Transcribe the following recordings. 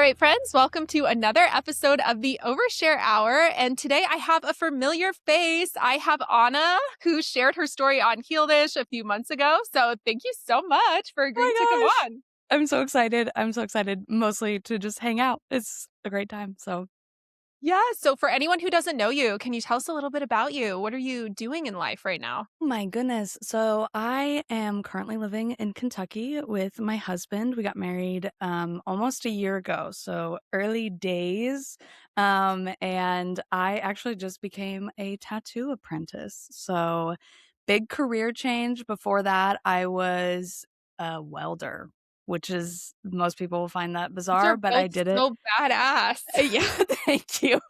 right, friends, welcome to another episode of the Overshare Hour. And today I have a familiar face. I have Anna, who shared her story on Healedish a few months ago. So thank you so much for agreeing to come on. I'm so excited. Mostly to just hang out. It's a great time. So, Yeah. So for anyone who doesn't know you, can you tell us a little bit about you? What are you doing in life right now? oh my goodness. So, I am currently living in Kentucky with my husband. We got married almost a year ago. So, early days. And I actually just became a tattoo apprentice. So, big career change. Before that, I was a welder, which is most people will find that bizarre, You're but both I did it. so badass. Yeah, thank you.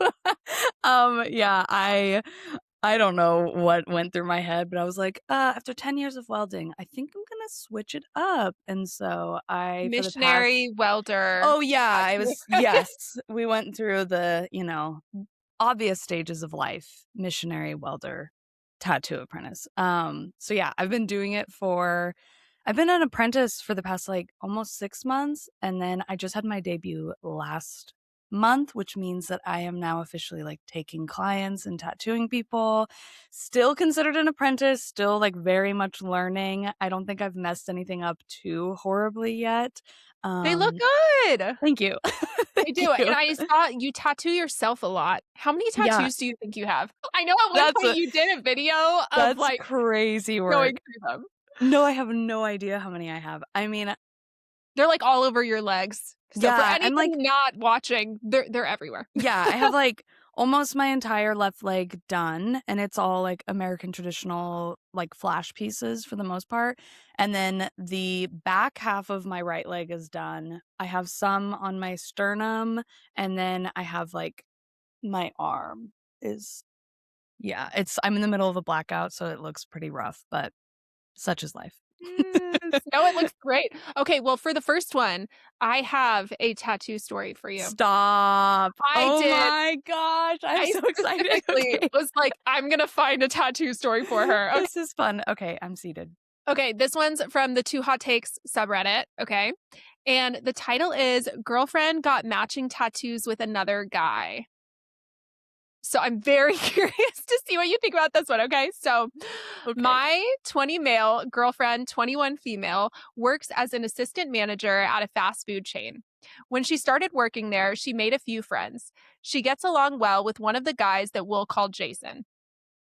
Yeah, I don't know what went through my head, but I was like, after 10 years of welding, I think I'm gonna switch it up. And so I, for the past Missionary welder. oh yeah, I Tattoo. was yes, we went through the, obvious stages of life, missionary, welder, tattoo apprentice. So yeah, I've been an apprentice for the past like almost 6 months, and then I just had my debut last month, which means that I am now officially like taking clients and tattooing people. Still considered an apprentice, still like very much learning. I don't think I've messed anything up too horribly yet. They look Um, good. Thank you. They Thank do, and you. I saw you tattoo yourself a lot. How many Yeah, tattoos do you think you have? I know at one that's point a you did a video of, that's like, crazy going work. through them. No, I have no idea how many I have. I mean, They're, like, all over your legs. So for yeah, and like anybody not watching, they're everywhere. yeah, I have like almost my entire left leg done, and it's all like American traditional like flash pieces for the most part. And then the back half of my right leg is done. I have some on my sternum, and then I have like my arm is yeah, I'm in the middle of a blackout, so it looks pretty rough, but such is life. Yes. No, it looks great. Okay, well, for the first one, I have a tattoo story for you. Stop. I Oh did. my gosh, I'm I so excited. specifically Okay. was like, "I'm gonna find a tattoo story for her." Okay. This is fun. Okay, I'm seated. Okay, this one's from the Two Hot Takes subreddit, okay? And the title is Girlfriend Got Matching Tattoos with Another Guy. So I'm very curious to see what you think about this one, okay? So Okay. my 20 male girlfriend, 21 female, works as an assistant manager at a fast food chain. When she started working there, she made a few friends. She gets along well with one of the guys that we'll call Jason.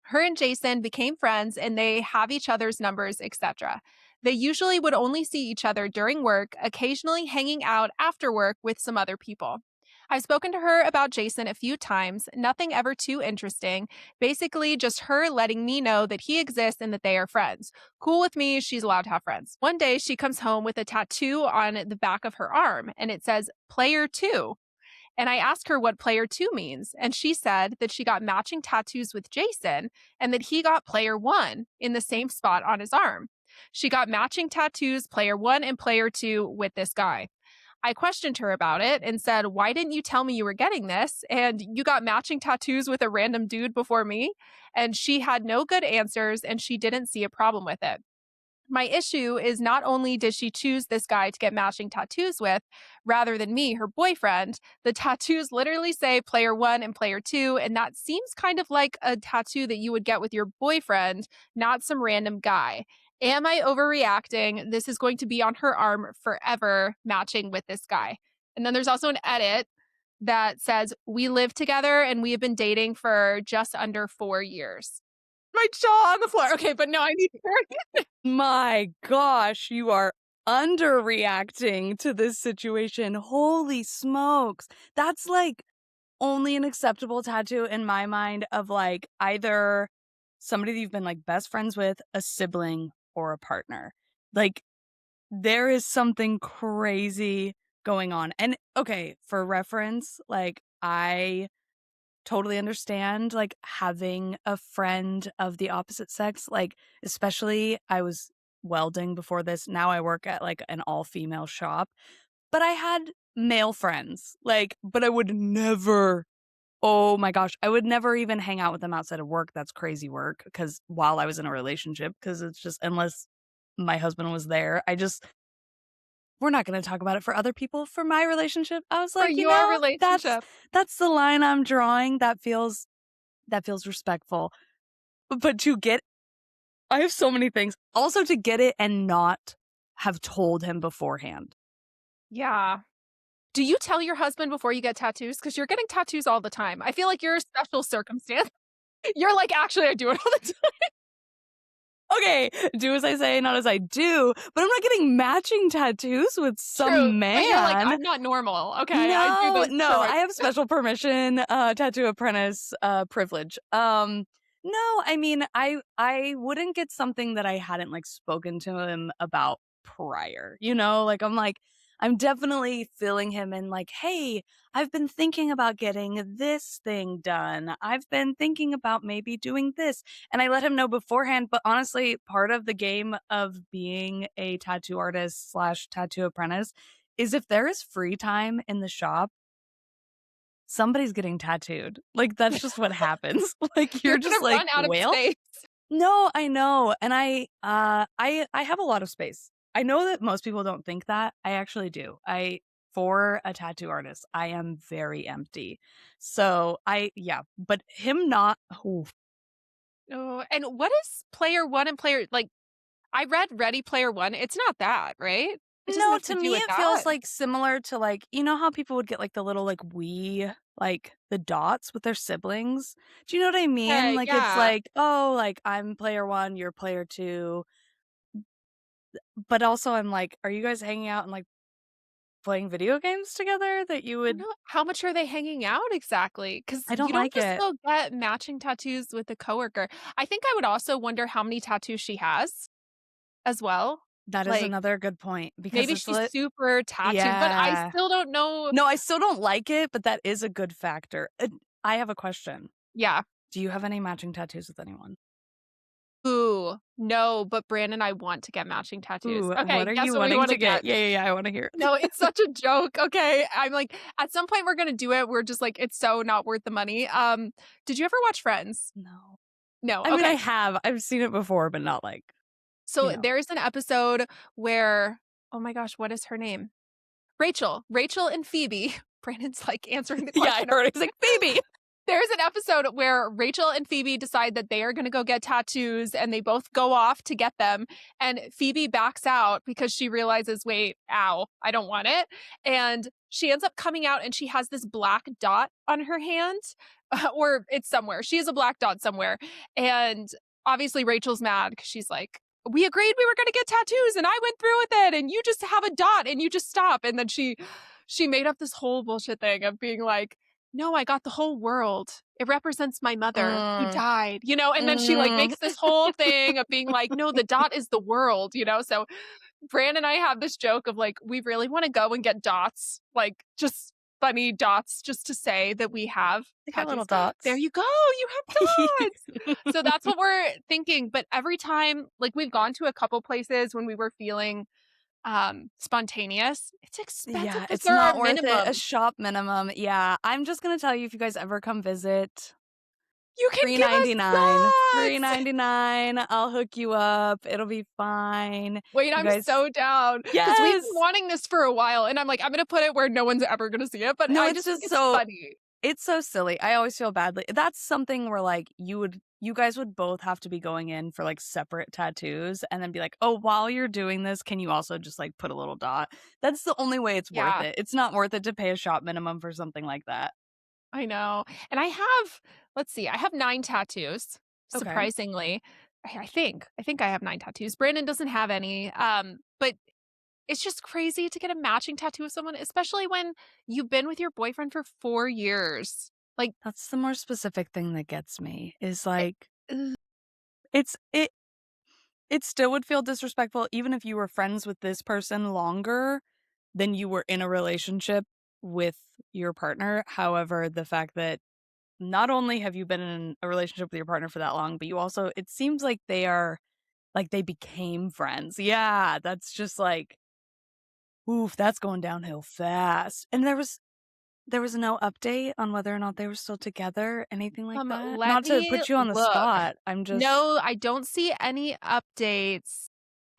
Her and Jason became friends and they have each other's numbers, etc. They usually would only see each other during work, occasionally hanging out after work with some other people. I've spoken to her about Jason a few times, nothing ever too interesting. Basically, just her letting me know that he exists and that they are friends. Cool with me, she's allowed to have friends. One day, she comes home with a tattoo on the back of her arm, and it says Player 2. And I asked her what player 2 means, and she said that she got matching tattoos with Jason and that he got player 1 in the same spot on his arm. She got matching tattoos, player 1 and player 2, with this guy. I questioned her about it and said, "Why didn't you tell me you were getting this? And you got matching tattoos with a random dude before me?" And she had no good answers and she didn't see a problem with it. My issue is not only did she choose this guy to get matching tattoos with rather than me, her boyfriend, the tattoos literally say player 1 and player 2. And that seems kind of like a tattoo that you would get with your boyfriend, not some random guy. Am I overreacting? This is going to be on her arm forever, matching with this guy. And then there's also an edit that says, "We live together and we have been dating for just under 4 years." My jaw on the floor. Okay, but no, I need to hear. My gosh, you are underreacting to this situation. Holy smokes. That's like only an acceptable tattoo in my mind of like either somebody that you've been like best friends with, a sibling, or a partner. Like there is something crazy going on. And okay, for reference, like I totally understand like having a friend of the opposite sex, like especially I was welding before this. Now I work at like an all-female shop, but I had male friends. Like, but I would never oh my gosh, I would never even hang out with them outside of work. That's crazy work because while I was in a relationship, because it's just unless my husband was there, I just we're not gonna talk about it for other people. For my relationship, I was For like, your that's relationship. the line I'm drawing. That feels respectful. But to get I have so many things. Also to get it and not have told him beforehand. Yeah. Do you tell your husband before you get tattoos? Because you're getting tattoos all the time. I feel like you're a special circumstance. You're like, "Actually, I do it all the time." Okay, do as I say, not as I do, but I'm not getting matching tattoos with True, some but you're like, man. "I'm not normal. Okay, I do No, this for no, my." I have special permission, tattoo apprentice, privilege. No, I mean, I wouldn't get something that I hadn't, like, spoken to him about prior, you know? Like, I'm definitely filling him in, like, "Hey, I've been thinking about getting this thing done. I've been thinking about maybe doing this," and I let him know beforehand, but honestly, part of the game of being a tattoo artist/ slash tattoo apprentice is if there is free time in the shop, somebody's getting tattooed. Like, that's just what happens. Like, You're you're just gonna like, run out of "Well?" space. No, I know, and I have a lot of space. I know that most people don't think that. I actually do. For a tattoo artist, I am very empty. So, yeah, but him not oof. Oh, and what is player 1 and player like, I read Ready Player One, it's not that, right? It doesn't No, have to to do me, with it that. feels, like, similar to, like, you know how people would get, like, the little, like, Wii, like, the dots with their siblings? Do you know what I mean? Okay, Like, it's yeah. like, "Oh, like, I'm player 1, you're player 2," but also I'm like, "Are you guys hanging out and, like, playing video games together that you I would?" know how much are they hanging out exactly? Because I don't you don't like just it. go get matching tattoos with a coworker. I think I would also wonder how many tattoos she has as well. That is Like, another good point because maybe it's she's super tattooed, but I yeah. still don't know. No, I still don't like it, but that is a good factor. I have a question. Yeah. Do you have any matching tattoos with anyone? Ooh, no, but Brandon and I want to get matching tattoos. Ooh, Okay, what are guess you what we wanting wanna to get? get? Yeah, yeah, yeah, I wanna hear it. No, it's such a joke, okay? I'm like, at some point, we're gonna do it, we're just like, it's so not worth the money. Did you ever watch Friends? No. No, I mean, I okay. have. I've seen it before, but not like, you So, know. there's an episode where oh my gosh, what is her name? Rachel and Phoebe Brandon's, like, answering the Yeah, I question over heard it. He's like, "Baby!" There's an episode where Rachel and Phoebe decide that they are gonna go get tattoos, and they both go off to get them, and Phoebe backs out because she realizes, "Wait, ow, I don't want it," and she ends up coming out, and she has this black dot on her hand, or it's somewhere. She has a black dot somewhere, and obviously Rachel's mad because she's like, "We agreed we were gonna get tattoos, and I went through with it, and you just have a dot, and you just stop," and then she made up this whole bullshit thing of being like, "No, I got the whole world. It represents my mother who Mm, died," you know, and then she, like, mm. makes this whole thing of being like, "No, the dot is the world," you know, so Bran and I have this joke of, like, we really wanna go and get dots, like, just funny dots just to say that we have They got little tattoos. "There dots. you go, you have dots!" So that's what we're thinking, but every time like, we've gone to a couple places when we were feeling, spontaneous. It's expensive Yeah, because it's there are not worth it. A minimums. shop minimum. Yeah, I'm just gonna tell you if you guys ever come visit, You can three give us ninety nine. Three dots! ninety nine. I'll hook you up. It'll be fine. Wait, You I'm guys so down because 'cause we've been yes! wanting this for a while, and I'm like, "I'm gonna put it where no one's ever gonna see it," but No, I it's just think just it's so funny. it's so silly. I always feel badly. That's something where, like, you guys would both have to be going in for, like, separate tattoos and then be like, "Oh, while you're doing this, can you also just, like, put a little dot?" That's the only way it's worth Yeah, it. It's not worth it to pay a shop minimum for something like that. I know, and I have let's see, I have 9 tattoos, Okay. surprisingly. I think I have 9 tattoos. Brandon doesn't have any, but it's just crazy to get a matching tattoo with someone, especially when you've been with your boyfriend for 4 years. Like, That's the more specific thing that gets me is, eh like, ugh, it's it still would feel disrespectful even if you were friends with this person longer than you were in a relationship with your partner. However, the fact that not only have you been in a relationship with your partner for that long, but you also it seems like they became friends. Yeah, that's just like, oof, that's going downhill fast. And there was no update on whether or not they were still together, anything like that? let Not to me put you on the look. spot. I'm just No, I don't see any updates.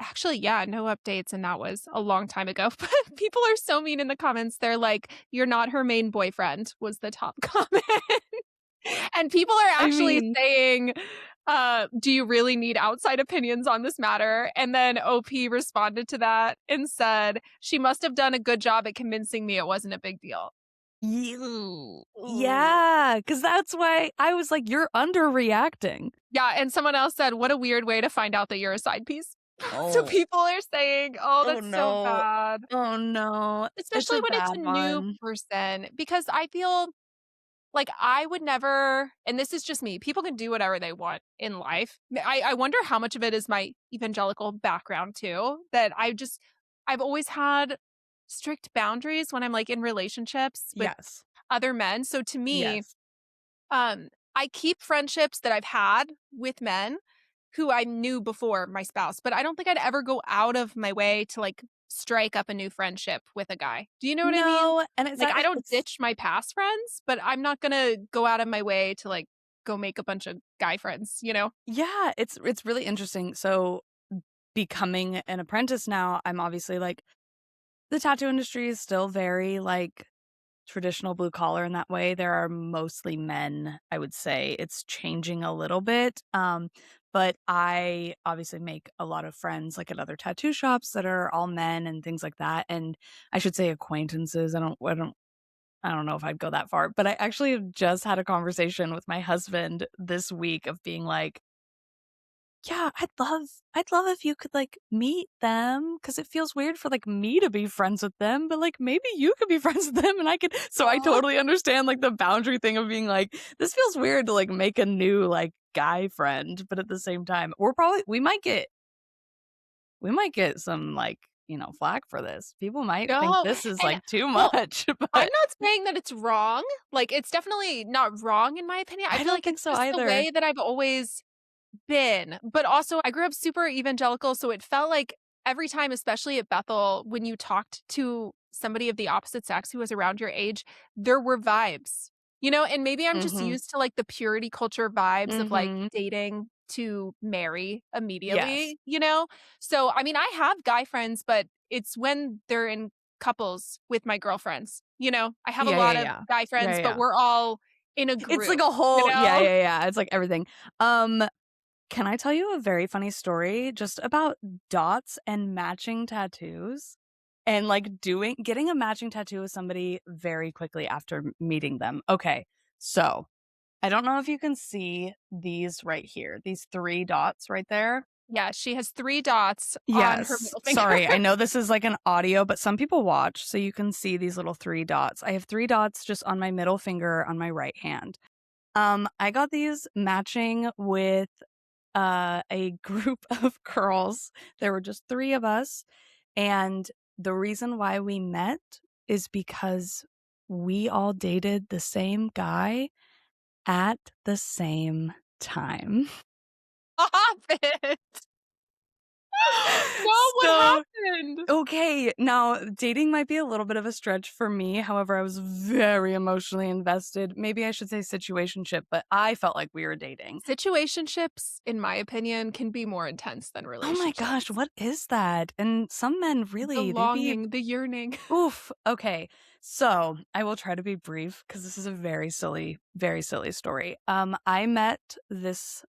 Actually, yeah, no updates, and that was a long time ago. But people are so mean in the comments. They're like, "You're not her main boyfriend," was the top comment. And people are I actually mean, saying, "Do you really need outside opinions on this matter?" And then OP responded to that and said, "She must have done a good job at convincing me it wasn't a big deal." you Ooh. yeah, because that's why I was like, "You're underreacting." Yeah, and someone else said, "What a weird way to find out that you're a side piece." So Oh. people are saying, "Oh, Oh, that's so no. bad." Oh, no. It's Especially a when it's bad a new one. person, because I feel like I would never, and this is just me, people can do whatever they want in life. I wonder how much of it is my evangelical background too, that I've always had strict boundaries when I'm, like, in relationships with Yes. other men. So to me, Yes. I keep friendships that I've had with men who I knew before my spouse, but I don't think I'd ever go out of my way to, like, strike up a new friendship with a guy. Do you know what I mean? No, and it's Like, not I don't it's ditch my past friends, but I'm not gonna go out of my way to, like, go make a bunch of guy friends, you know? yeah, it's really interesting. So, becoming an apprentice now, I'm obviously, like the tattoo industry is still very, like, traditional blue collar in that way. There are mostly men, I would say. It's changing a little bit, but I obviously make a lot of friends, like, at other tattoo shops that are all men and things like that, and I should say acquaintances. I don't know if I'd go that far, but I actually have just had a conversation with my husband this week of being like, "Yeah, I'd love if you could, like, meet them because it feels weird for, like, me to be friends with them, but, like, maybe you could be friends with them and I could." So I Aw. totally understand, like, the boundary thing of being like, "This feels weird to, like, make a new, like, guy friend," but at the same time, we might get some, like, flack for this. People might think No, this is, and like, too well, much, I'm but not saying that it's wrong, like, it's definitely not wrong in my opinion. I I feel don't like think it's so just the either. way that I've always been, but also I grew up super evangelical, so it felt like every time, especially at Bethel, when you talked to somebody of the opposite sex who was around your age, there were vibes, you know, and maybe I'm just Mhm. used to, like, the purity culture vibes of, like, Mhm. dating to marry Yes. immediately, you know? So, I mean, I have guy friends, but it's when they're in couples with my girlfriends, you know? I have a Yeah, yeah, lot of yeah. guy Yeah, friends, yeah, but yeah. we're all in a It's like group, a you whole yeah, know? yeah, yeah, it's like everything. Um, can I tell you a very funny story just about dots and matching tattoos? And, like, getting a matching tattoo with somebody very quickly after meeting them. Okay, so, I don't know if you can see these right here, these 3 dots right there. Yeah, she has 3 dots on her Yes. middle finger. Sorry, I know this is like an audio, but some people watch, so you can see these little 3 dots. I have 3 dots just on my middle finger on my right hand. I got these matching with, a group of girls. There were just 3 of us, and the reason why we met is because we all dated the same guy at the same time. Stop it. No, what So happened? okay, now dating might be a little bit of a stretch for me, however, I was very emotionally invested. Maybe I should say situationship, but I felt like we were dating. Situationships, in my opinion, can be more intense than Oh my gosh, relationships. what is that? And some men The really, they be longing, the yearning. oof. Okay. So I will try to be brief because this is a very silly story. I met this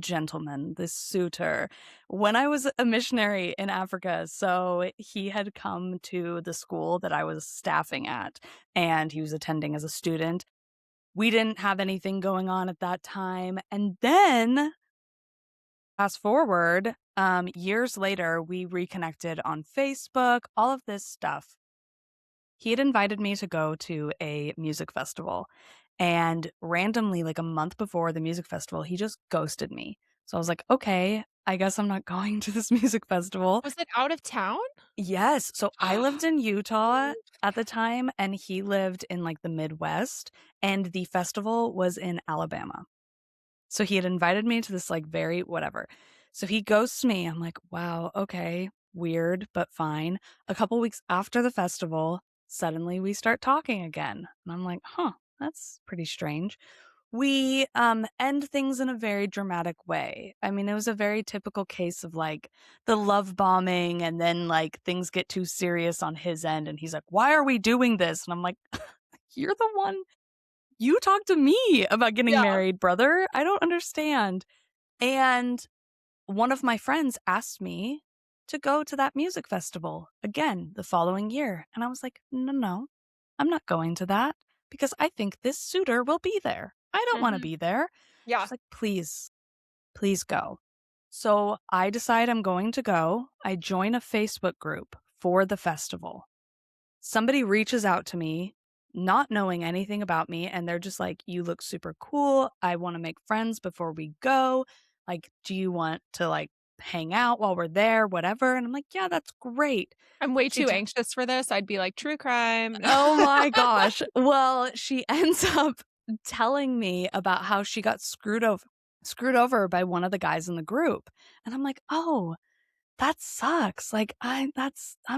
gentleman, this suitor, when I was a missionary in Africa. So he had come to the school that I was staffing at and he was attending as a student. We didn't have anything going on at that time. And then fast forward, years later, we reconnected on Facebook, all of this stuff. He had invited me to go to a music festival, and randomly, like a month before the music festival, he just ghosted me. So I was like, "Okay, I guess I'm not going to this music festival." Was it out of town? Yes, so I lived in Utah at the time, and he lived in, like, the Midwest, and the festival was in Alabama. So he had invited me to this, like, very whatever. So he ghosts me. I'm like, "Wow, okay, weird, but fine." A couple weeks after the festival, suddenly we start talking again. And I'm like, "Huh, that's pretty strange." We end things in a very dramatic way. I mean, it was a very typical case of like the love bombing, and then like things get too serious on his end, and he's like, "Why are we doing this?" And I'm like, "You're the one. You talked to me about getting Yeah. married, brother. I don't understand." And one of my friends asked me to go to that music festival again the following year. And I was like, no, no, I'm not going to that because I think this suitor will be there. I don't want to Mhm. be there. Yeah. She's like, please, please go. So I decide I'm going to go. I join a Facebook group for the festival. Somebody reaches out to me, not knowing anything about me, and they're just like, "You look super cool. I want to make friends before we go. Like, do you want to like hang out while we're there, whatever?" And I'm like, "Yeah, that's great." I'm way She too t- anxious for this. I'd be like, "True crime." Oh my gosh. Well, she ends up telling me about how she got screwed over by one of the guys in the group. And I'm like, "Oh, that sucks. Like, I'm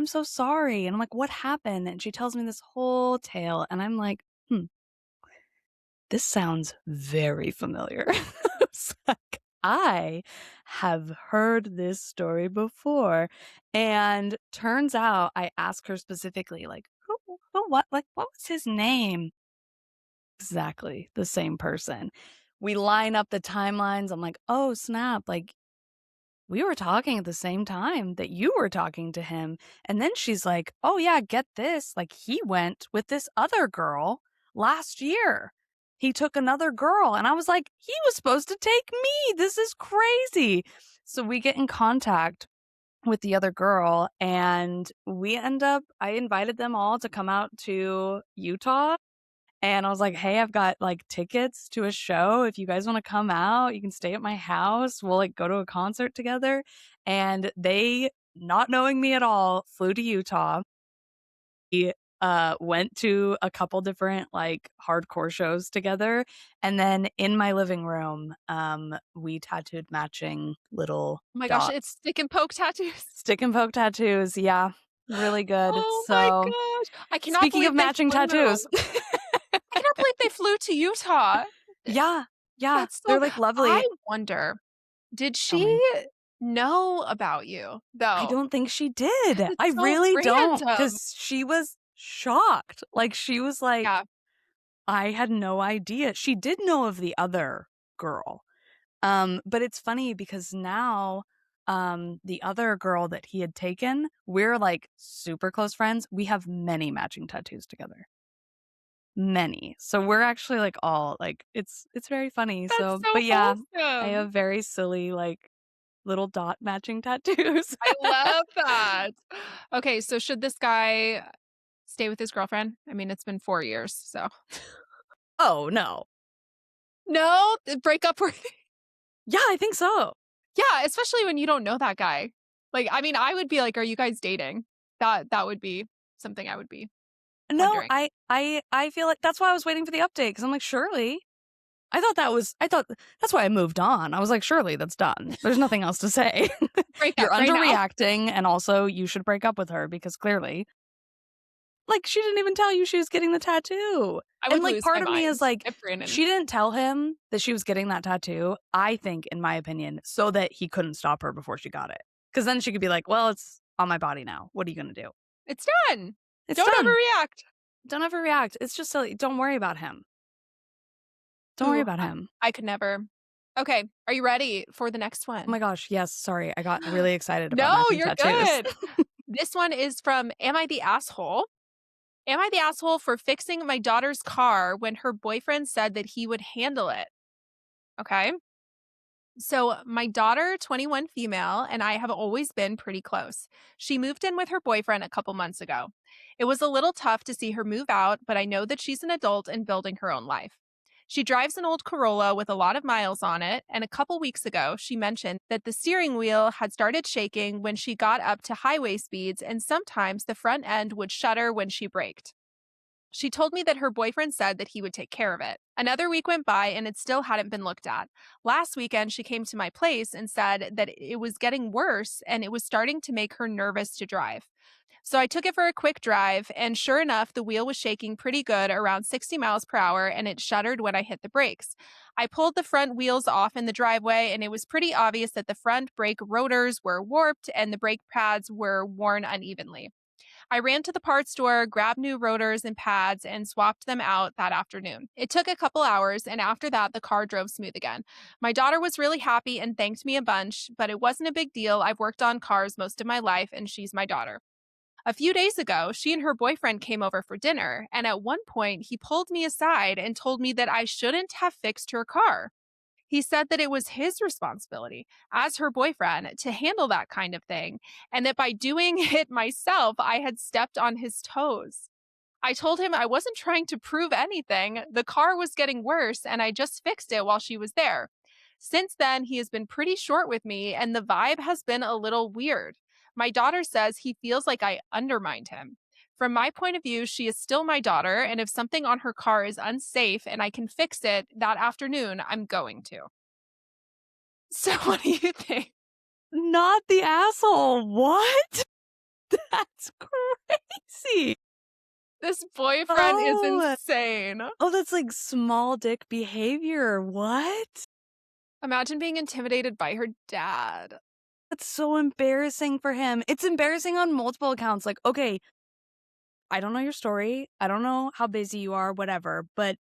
so sorry." And I'm like, "What happened?" And she tells me this whole tale. And I'm like, this sounds very familiar. It's like, I have heard this story before. And turns out I asked her specifically, like, what was his name? Exactly the same person. We line up the timelines. I'm like, oh, snap. Like, we were talking at the same time that you were talking to him. And then she's like, oh, yeah, get this. Like, he went with this other girl last year. He took another girl. And I was like, he was supposed to take me. This is crazy. So we get in contact with the other girl, and I invited them all to come out to Utah, and I was like, "Hey, I've got, like, tickets to a show. If you guys wanna come out, you can stay at my house. We'll, like, go to a concert together." And they, not knowing me at all, flew to Utah. We, went to a couple different, like, hardcore shows together, and then in my living room, we tattooed matching little Oh my gosh, it's dots. stick and poke tattoos. Stick and poke tattoos, yeah, really good. Oh my So, gosh. I cannot speaking believe of they matching flew. tattoos. I cannot believe they flew to Utah. Eh, Yeah, yeah, that's they're, so like, I lovely. wonder, did Tell she me. know about you, I though? don't think she 'Cause did. I it's so really don't, random. because she was shocked. Like, she was like, Yeah. "I had no idea." She did know of the other girl. But it's funny because now, the other girl that he had taken, we're, like, super close friends. We have many matching tattoos together. Many. So we're actually, like, all like, it's very funny. That's So so but yeah, I wholesome. have very silly, like, little dot matching tattoos. I love that. Okay, so should this guy stay with his girlfriend? I mean, it's been 4 years, so Oh, no. no? Break up worthy? Yeah, I think so. Yeah, especially when you don't know that guy. Like, I mean, I would be like, "Are you guys dating?" That would be something I would be No, wondering. I feel like that's why I was waiting for the update, because 'cause I'm like, "Surely." I thought that's why I moved on. I was like, "Surely that's done. There's nothing else to say. Break You're up right now. underreacting, and also you should break up with her because clearly." Like, she didn't even tell you she was getting the tattoo. I And, would like, lose my part of me is mind like, if Brandon she didn't tell him that she was getting that tattoo, I think, in my opinion, so that he couldn't stop her before she got it. Because then she could be like, "Well, it's on my body now. What are you gonna do?" it's done. It's Don't done. overreact. Don't ever react. It's just silly. Don't worry about him. Don't worry Ooh, about him. I could never. Okay, are you ready for the next Oh my one? gosh, yes, sorry. I got really excited about No, matching you're tattoos. good. This one is from Am I the Asshole? Am I the asshole for fixing my daughter's car when her boyfriend said that he would handle it? Okay. So, my daughter, 21 female, and I have always been pretty close. She moved in with her boyfriend a couple months ago. It was a little tough to see her move out, but I know that she's an adult and building her own life. She drives an old Corolla with a lot of miles on it, and a couple weeks ago, she mentioned that the steering wheel had started shaking when she got up to highway speeds, and sometimes the front end would shudder when she braked. She told me that her boyfriend said that he would take care of it. Another week went by and it still hadn't been looked at. Last weekend, she came to my place and said that it was getting worse and it was starting to make her nervous to drive. So I took it for a quick drive, and sure enough, the wheel was shaking pretty good around 60 miles per hour, and it shuddered when I hit the brakes. I pulled the front wheels off in the driveway, and it was pretty obvious that the front brake rotors were warped and the brake pads were worn unevenly. I ran to the parts store, grabbed new rotors and pads, and swapped them out that afternoon. It took a couple hours, and after that, the car drove smooth again. My daughter was really happy and thanked me a bunch, but it wasn't a big deal. I've worked on cars most of my life, and she's my daughter. A few days ago, she and her boyfriend came over for dinner, and at one point, he pulled me aside and told me that I shouldn't have fixed her car. He said that it was his responsibility as her boyfriend to handle that kind of thing, and that by doing it myself, I had stepped on his toes. I told him I wasn't trying to prove anything. The car was getting worse, and I just fixed it while she was there. Since then, he has been pretty short with me, and the vibe has been a little weird. My daughter says he feels like I undermined him. From my point of view, she is still my daughter, and if something on her car is unsafe and I can fix it that afternoon, I'm going to. So, what do you think? Not the asshole. What? That's crazy. This boyfriend is Oh. insane. Oh, that's like small dick behavior. What? Imagine being intimidated by her dad. That's so embarrassing for him. It's embarrassing on multiple accounts. Like, okay, I don't know your story. I don't know how busy you are, whatever, but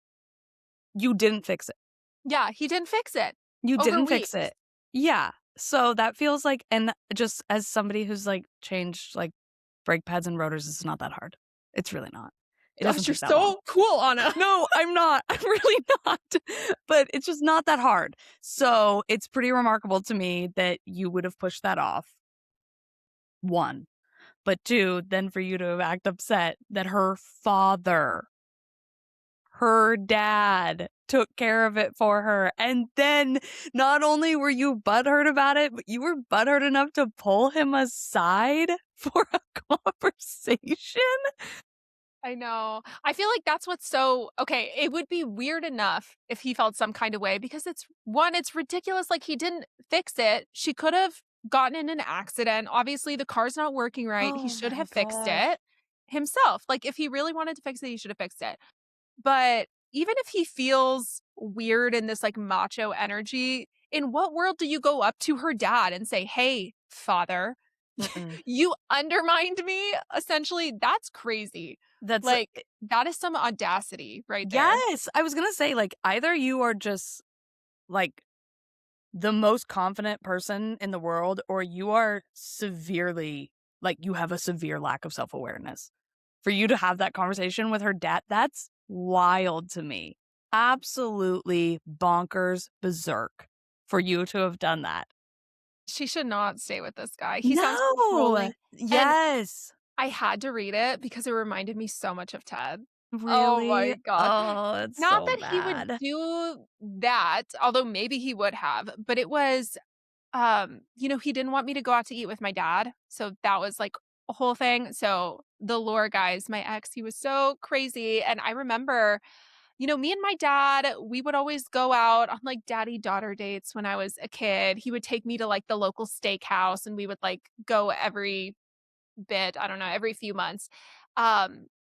you didn't fix it. Yeah, he didn't fix it You over didn't fix weeks. it. Yeah. So that feels like, and just as somebody who's like changed like brake pads and rotors, it's not that hard. It's really not. It doesn't Gosh, you're take that long. so cool, Anna. No, I'm not. I'm really not. But it's just not that hard. So it's pretty remarkable to me that you would have pushed that off. One. But two, then for you to act upset that her dad took care of it for her. And then not only were you butthurt about it, but you were butthurt enough to pull him aside for a conversation. I know. I feel like that's what's so okay. It would be weird enough if he felt some kind of way because it's ridiculous. Like he didn't fix it. She could have gotten in an accident. Obviously, the car's not working right. He Oh should my have fixed gosh. it himself. Like if he really wanted to fix it, he should have fixed it. But even if he feels weird in this like macho energy, in what world do you go up to her dad and say, "Hey, father, Mm-mm. you undermined me?" Essentially, that's crazy. That's Like, that is some audacity right there. yes. I was gonna say, like, either you are just like the most confident person in the world, or you are severely like you have a severe lack of self-awareness. For you to have that conversation with her dad, that's wild to me. Absolutely bonkers berserk for you to have done that. She should not stay with this guy. He sounds No. controlling, and Yes. I had to read it because it reminded me so much of Ted. Oh Really? my god. Oh, it's Not so that he would bad. do that, although maybe he would have, but it was, he didn't want me to go out to eat with my dad, so that was, like, a whole thing. So, the lore guys, my ex, he was so crazy, and I remember, me and my dad, we would always go out on, like, daddy-daughter dates when I was a kid. He would take me to, like, the local steakhouse, and we would, like, go every bit, I don't know, every few months.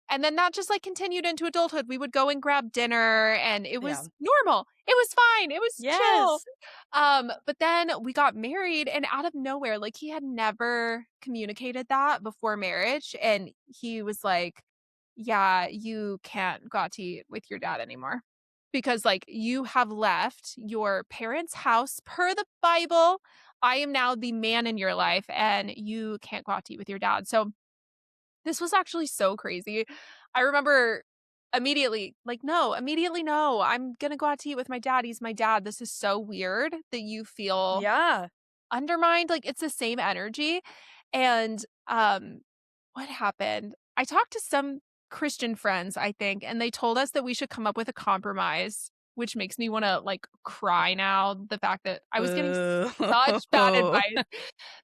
And then that just like continued into adulthood. We would go and grab dinner and it Yeah. was normal. It was fine. It was chill. Yes. But then we got married and out of nowhere, like he had never communicated that before marriage. And he was like, "Yeah, you can't go out to eat with your dad anymore. Because like you have left your parents' house per the Bible. I am now the man in your life and you can't go out to eat with your dad." So this was actually so crazy. I remember immediately, like, no, immediately, no. I'm gonna go out to eat with my dad. He's my dad. This is so weird that you feel Yeah. undermined. Like it's the same energy. And what happened? I talked to some Christian friends, I think, and they told us that we should come up with a compromise, which makes me want to like cry now. The fact that I was getting such bad Boo. advice.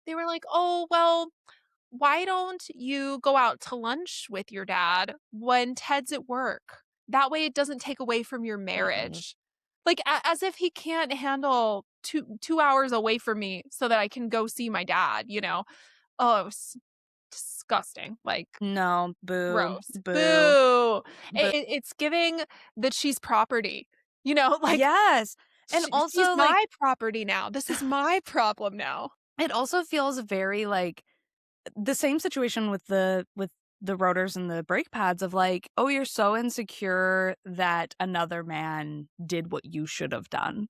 They were like, "Oh, well, why don't you go out to lunch with your dad when Ted's at work? That way it doesn't take away from your Mm-mm. marriage." Like as if he can't handle 2 hours away from me so that I can go see my dad, you know? Oh, it was disgusting. Like, No, boo, gross. boo, Boo. boo. It's giving that she's property. You know, like Yes, and she's also, like, my property now. This is my problem now. it also feels very, like, the same situation with the rotors and the brake pads of, like, "Oh, you're so insecure that another man did what you should have done."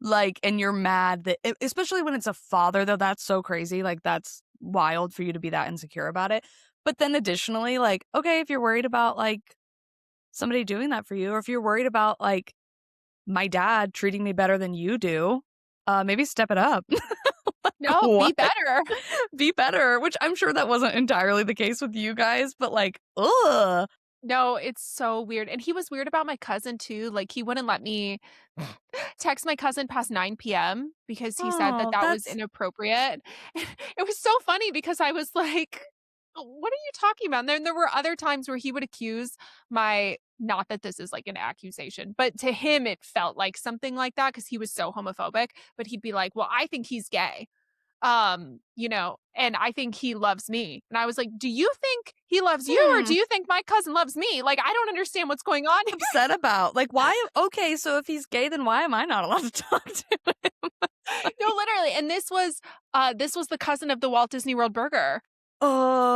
Like, and you're mad that especially when it's a father, though, that's so crazy, like, that's wild for you to be that insecure about it. But then additionally, like, okay, if you're worried about, like, somebody doing that for you, or if you're worried about, like, my dad treating me better than you do, maybe step it up. Like, No, be what? better. Be better, which I'm sure that wasn't entirely the case with you guys, but, like, ugh. No, it's so weird, and he was weird about my cousin too, like, he wouldn't let me text my cousin past 9 p.m. because he said that Oh, that was that's inappropriate. It was so funny because I was like, "What are you talking about?" And then there were other times where he would accuse my not that this is like an accusation, but to him it felt like something like that because he was so homophobic, but he'd be like, "Well, I think he's gay." And I think he loves me. And I was like, "Do you think he loves you or hmm, do you think my cousin loves me? Like, I don't understand what's going on here." upset about. Like, why okay, so if he's gay, then why am I not allowed to talk to him? No, literally. And this was the cousin of the Walt Disney World burger.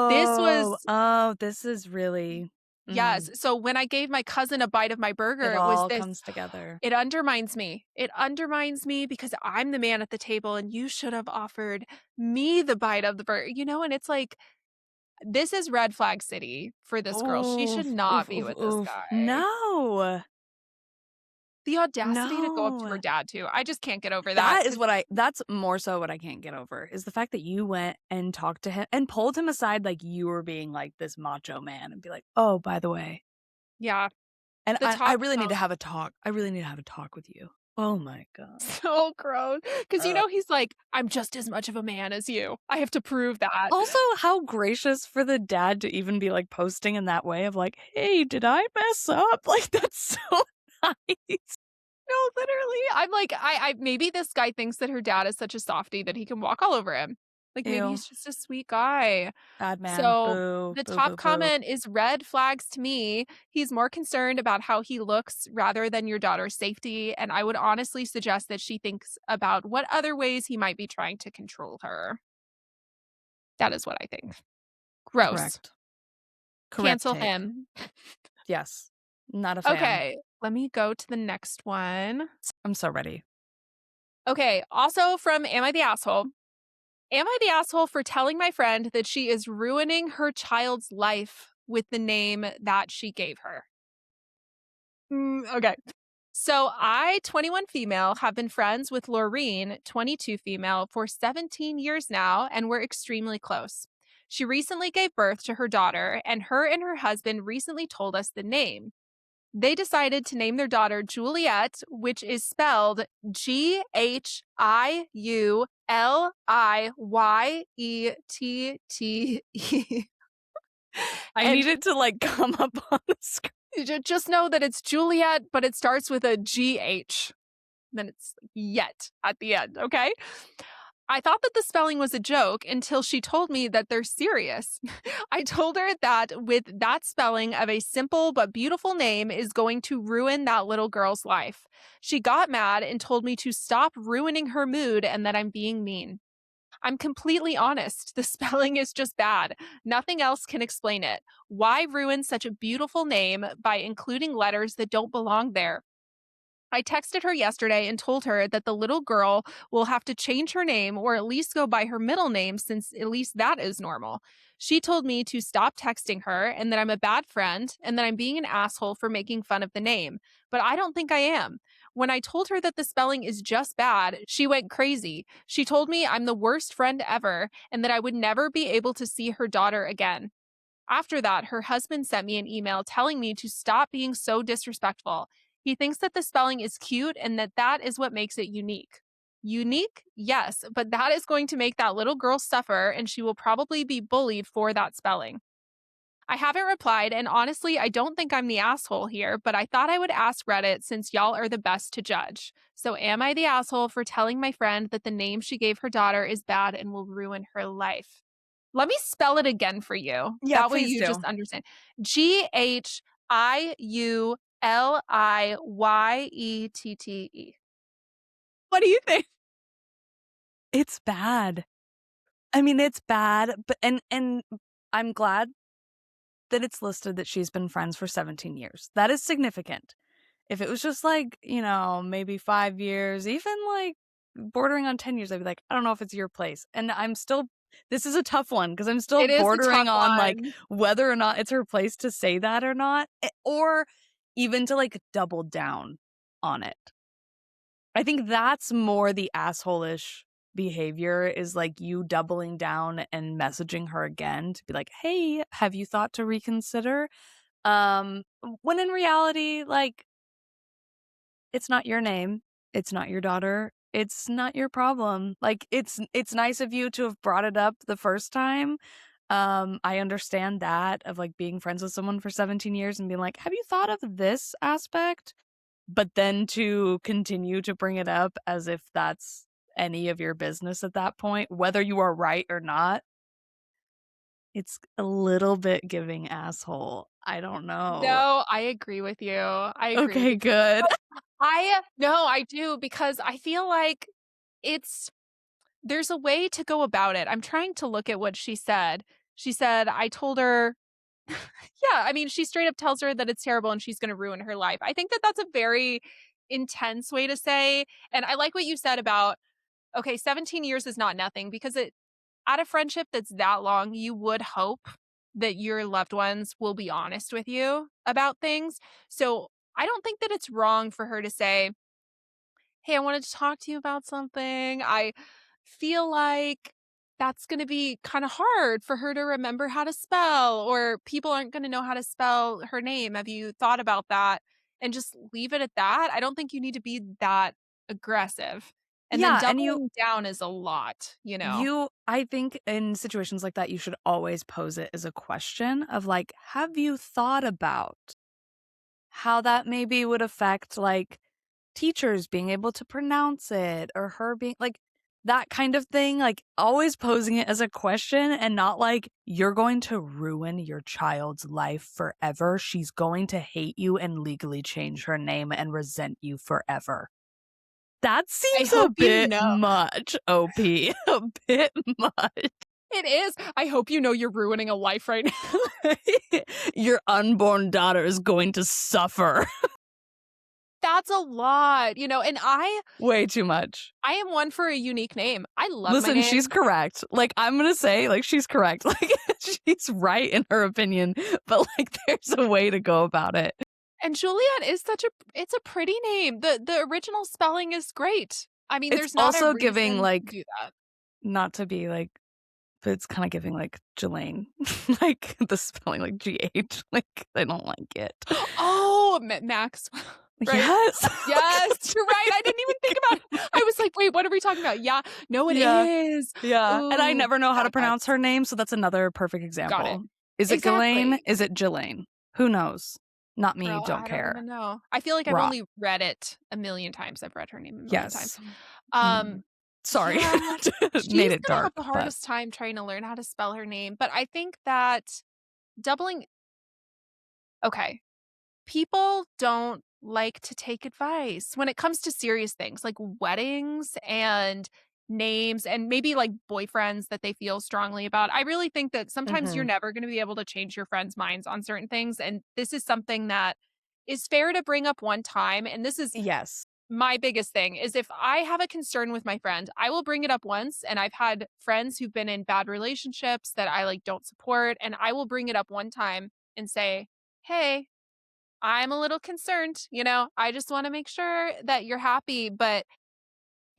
This Oh, was oh, this is really yes. So when I gave my cousin a bite of my it burger, it was all this comes together. it undermines me. It undermines me because I'm the man at the table and you should have offered me the bite of the burger, and it's like this is red flag city for this girl. She should Oof, not oof, be oof, with this oof. guy. No. The audacity to go up to her No. dad too. I just can't get over that. 'Cause That's more so what I can't get over, is the fact that you went and talked to him and pulled him aside like you were being, like, this macho man and be like, "Oh, by the way," yeah, and the I talk really need to sounds have a talk. I really need to have a talk with you. Oh my god. so gross. Because he's like, "I'm just as much of a man as you. I have to prove that." Also, how gracious for the dad to even be, like, posting in that way of like, "Hey, did I mess up?" Like, that's so nice. No, literally. I'm like, I maybe this guy thinks that her dad is such a softie that he can walk all over him. Like, maybe Ew. he's just a sweet guy. Bad man. So, Boo. the Boo, top boo, boo. comment is red flags to me. He's more concerned about how he looks rather than your daughter's safety, and I would honestly suggest that she thinks about what other ways he might be trying to control her. That is what I think. Gross. Correct. Correct Cancel take. him. Yes. Not a fan. Okay, let me go to the next one. I'm so ready. Okay, also from Am I the Asshole? Am I the asshole for telling my friend that she is ruining her child's life with the name that she gave her? Okay. So I, 21 female, have been friends with Laureen, 22 female, for 17 years now, and we're extremely close. She recently gave birth to her daughter, and her husband recently told us the name. They decided to name their daughter Juliet, which is spelled Giuliette. I And need it to, like, come up on the screen. just know that it's Juliet, but it starts with a GH. Then it's yet at the end, okay? I thought that the spelling was a joke until she told me that they're serious. I told her that with that spelling of a simple but beautiful name is going to ruin that little girl's life. She got mad and told me to stop ruining her mood and that I'm being mean. I'm completely honest. The spelling is just bad. Nothing else can explain it. Why ruin such a beautiful name by including letters that don't belong there? I texted her yesterday and told her that the little girl will have to change her name or at least go by her middle name since at least that is normal. She told me to stop texting her and that I'm a bad friend and that I'm being an asshole for making fun of the name. But I don't think I am. When I told her that the spelling is just bad, she went crazy. She told me I'm the worst friend ever and that I would never be able to see her daughter again. After that, her husband sent me an email telling me to stop being so disrespectful. He thinks that the spelling is cute and that that is what makes it unique. Unique? Yes, but that is going to make that little girl suffer and she will probably be bullied for that spelling. I haven't replied, and honestly, I don't think I'm the asshole here, but I thought I would ask Reddit since y'all are the best to judge. So, am I the asshole for telling my friend that the name she gave her daughter is bad and will ruin her life? Let me spell it again for you. Yeah, That way please you do. just understand. Ghiuliyettee. What do you think? It's bad. I mean, it's bad, but and I'm glad that it's listed that she's been friends for 17 years. That is significant. If it was just like, maybe 5 years, even like bordering on 10 years, I'd be like, I don't know if it's your place. And this is a tough one because I'm still It is a tough bordering on like one. whether or not it's her place to say that or not, or even to like double down on it. I think that's more the asshole-ish behavior is like you doubling down and messaging her again to be like, "Hey, have you thought to reconsider?" When in reality, like, it's not your name, it's not your daughter, it's not your problem. Like, it's nice of you to have brought it up the first time. I understand that of, like, being friends with someone for 17 years and being like, "Have you thought of this aspect?" But then to continue to bring it up as if that's any of your business at that point, whether you are right or not, it's a little bit giving asshole. I don't know. No, I agree with you. I agree with Okay, you. good. I no, I do because I feel like it's there's a way to go about it. I'm trying to look at what she said. She said, I told her, yeah, I mean, she straight up tells her that it's terrible and she's going to ruin her life. I think that that's a very intense way to say. And I like what you said about, okay, 17 years is not nothing because at a friendship that's that long, you would hope that your loved ones will be honest with you about things. So I don't think that it's wrong for her to say, hey, I wanted to talk to you about something. I feel like that's going to be kind of hard for her to remember how to spell, or people aren't going to know how to spell her name. Have you thought about that? And just leave it at that. I don't think you need to be that aggressive. And then Yeah, and you doubling down is a lot, you know? you I think in situations like that, you should always pose it as a question of like, have you thought about how that maybe would affect like teachers being able to pronounce it or her being like that kind of thing, like always posing it as a question and not like you're going to ruin your child's life forever. She's going to hate you and legally change her name and resent you forever. That I seems a hope you bit know. much, OP. A bit much. It is. I hope you know you're ruining a life right now. Your unborn daughter is going to suffer. That's a lot, and Way too much. I am one for a unique name. I love my Listen, she's name. correct. Like, I'm gonna say, like, she's correct. Like, she's right in her opinion, but, like, there's a way to go about it. And Juliet is it's a pretty name. The original spelling is great. I mean, It's there's not a also giving, reason to like, do that. not to be, like, but it's kinda giving, like, Jelaine. Like, the spelling, like, GH. Like, I don't like it. Oh, Max, right? Yes. Yes, you're right. I didn't even think about it. I was like, "Wait, what are we talking about?" Yeah. No, it Yeah. is. Yeah, and I Ooh, never know how to bad pronounce vibes. her name, so that's another perfect Got it. example. Is it Ghislaine? Exactly. Is it Jelaine? Who knows? Not me, Girl, don't I don't care. even know. I feel like I've Raw. only read it a million times. I've read her name a million times. Yes. Um, Mm. Sorry. yeah, Made she's it gonna have dark, the but hardest time trying to learn how to spell her name, but I think that doubling okay, people don't like to take advice when it comes to serious things like weddings and names and maybe like boyfriends that they feel strongly about. I really think that sometimes you're Mhm. never going to be able to change your friends' minds on certain things. And this is something that is fair to bring up one time. And this is Yes. my biggest thing is if I have a concern with my friend, I will bring it up once. And I've had friends who've been in bad relationships that I like don't support. And I will bring it up one time and say, hey, I'm a little concerned, I just wanna make sure that you're happy, but,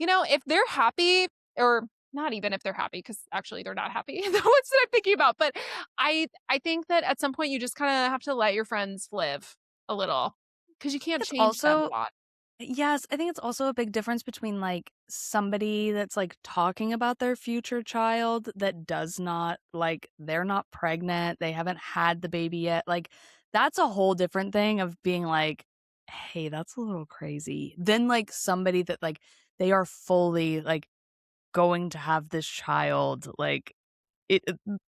if they're happy or not even if they're happy, because actually they're not happy, the ones that I'm thinking about, but I think that at some point you just kinda have to let your friends live a little, because you can't It's change them also a lot. yes, I think it's also a big difference between, like, somebody that's, like, talking about their future child that does not like, they're not pregnant, they haven't had the baby yet, like, that's a whole different thing of being like, "Hey, that's a little crazy." Then, like, somebody that, like, they are fully, like, going to have this child, like,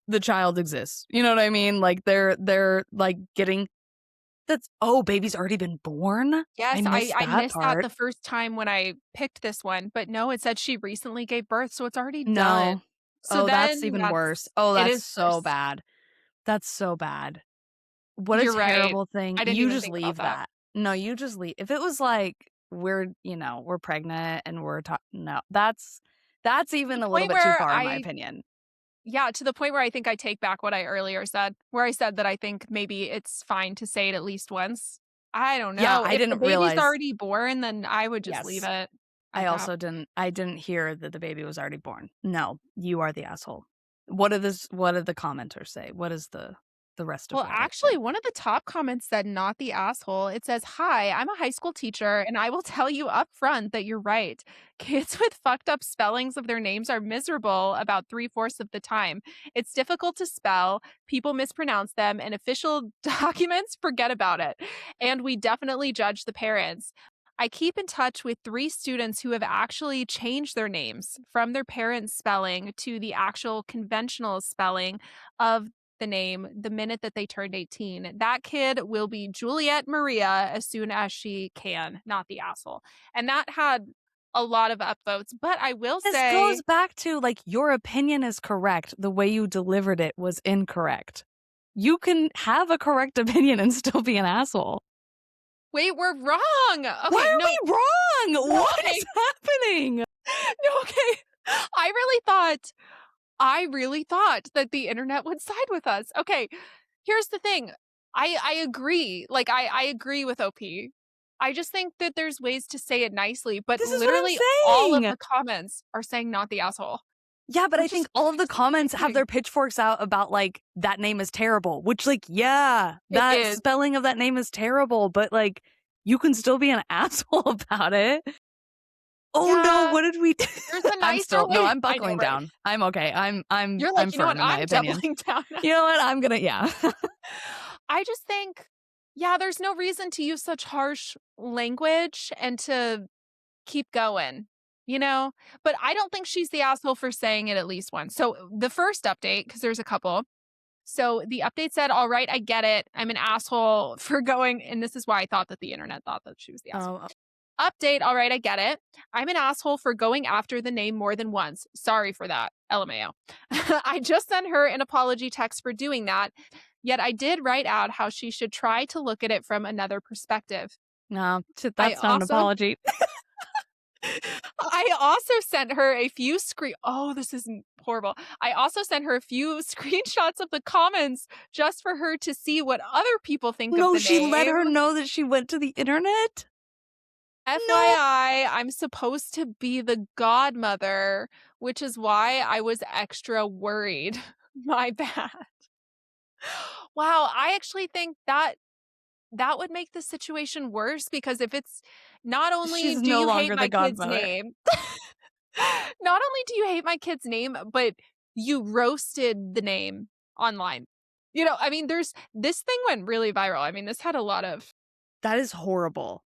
the child exists. You know what I mean? Like they're like getting that's oh, baby's already been born? I Yes, missed I that missed that part. the first time when I picked this one, but no, it said she recently gave birth, so it's already done. No. So Oh, that's then even worse. that's Oh, it that's is so worse. bad. That's so bad. What a You're right. terrible thing. I didn't You even just think about leave that. that. No, you just leave. If it was like we're pregnant and no, that's To even the a little point bit too where far in my I opinion. Yeah, to the point where I think I take back what I earlier said, where I said that I think maybe it's fine to say it at least once. I don't Yeah, know. I If the didn't baby's realize. already born, then I would just leave Yes. it I at that. also didn't hear that the baby was already born. No, you are the asshole. What did the commenters say? What is the rest of Well, Reddit actually, say? one of the top comments said, "Not the asshole." It says, "Hi, I'm a high school teacher, and I will tell you up front that you're right. Kids with fucked up spellings of their names are miserable about three-fourths of the time. It's difficult to spell, people mispronounce them, and official documents forget about it. And we definitely judge the parents. I keep in touch with three students who have actually changed their names from their parents' spelling to the actual conventional spelling of the name the minute that they turned 18. That kid will be Juliet Maria as soon as she can, not the asshole." And that had a lot of upvotes, but I will This goes say, back to, like, your opinion is correct, the way you delivered it was incorrect. You can have a correct opinion and still be an asshole. wait, we're wrong. Why Okay, no, are we wrong? no, What okay, is happening? no, okay. I really thought that the internet would side with us. Okay, here's the thing. I agree. Like I agree with OP. I just think that there's ways to say it nicely, but This is what literally I'm all of saying. the comments are saying not the asshole, Yeah, but I which is think all of the comments have frustrating. their pitchforks out about, like, that name is terrible, which, like, yeah, It that is. spelling of that name is terrible, but, like, you can still be an asshole about it. Oh no, Yeah, what did we do? there's a I'm nicer still no, way. I'm I know, buckling right? down. I'm okay. You're I'm like, you know what? firm in my I'm opinion. doubling down. You know what? I'm gonna yeah. I just think, yeah, there's no reason to use such harsh language and to keep going, you know? But I don't think she's the asshole for saying it at least once. So the first update, because there's a couple. So the update said, "All right, I get it. I'm an asshole for going," and this is why I thought that the internet thought that she was the asshole. Oh, Update, "All right, I get it. I'm an asshole for going after the name more than once. Sorry for that. LMAO." I just sent her an apology text for doing that. Yet I did write out how she should try to look at it from another perspective. no, shit, I that's not an also apology. I also sent her a few this is horrible. I also sent her a few screenshots of the comments just for her to see what other people think of No, the she let name. her know that she went to the internet? No. FYI, I'm supposed to be the godmother, which is why I was extra worried. My bad. Wow, I actually think that that would make the situation worse because if it's not only She's do no you hate longer the my kid's godmother. name, not only do you hate my kid's name, but you roasted the name online. You know, I mean, there's this thing went really viral. I mean, this had a lot of That is horrible.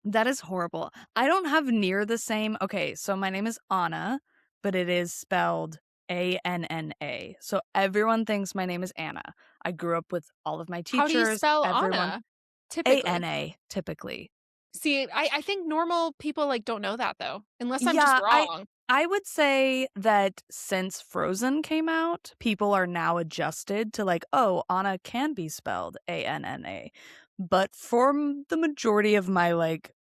That is horrible. I don't have near the same okay, so my name is Anna, but it is spelled Anna. So everyone thinks my name is Anna. I grew up with all of my how do you teachers, spell everyone Anna typically? ANA typically. See, I think normal people like don't know that though, unless I'm just Yeah, wrong. I would say that since Frozen came out, people are now adjusted to like, oh, Anna can be spelled Anna. But for the majority of my like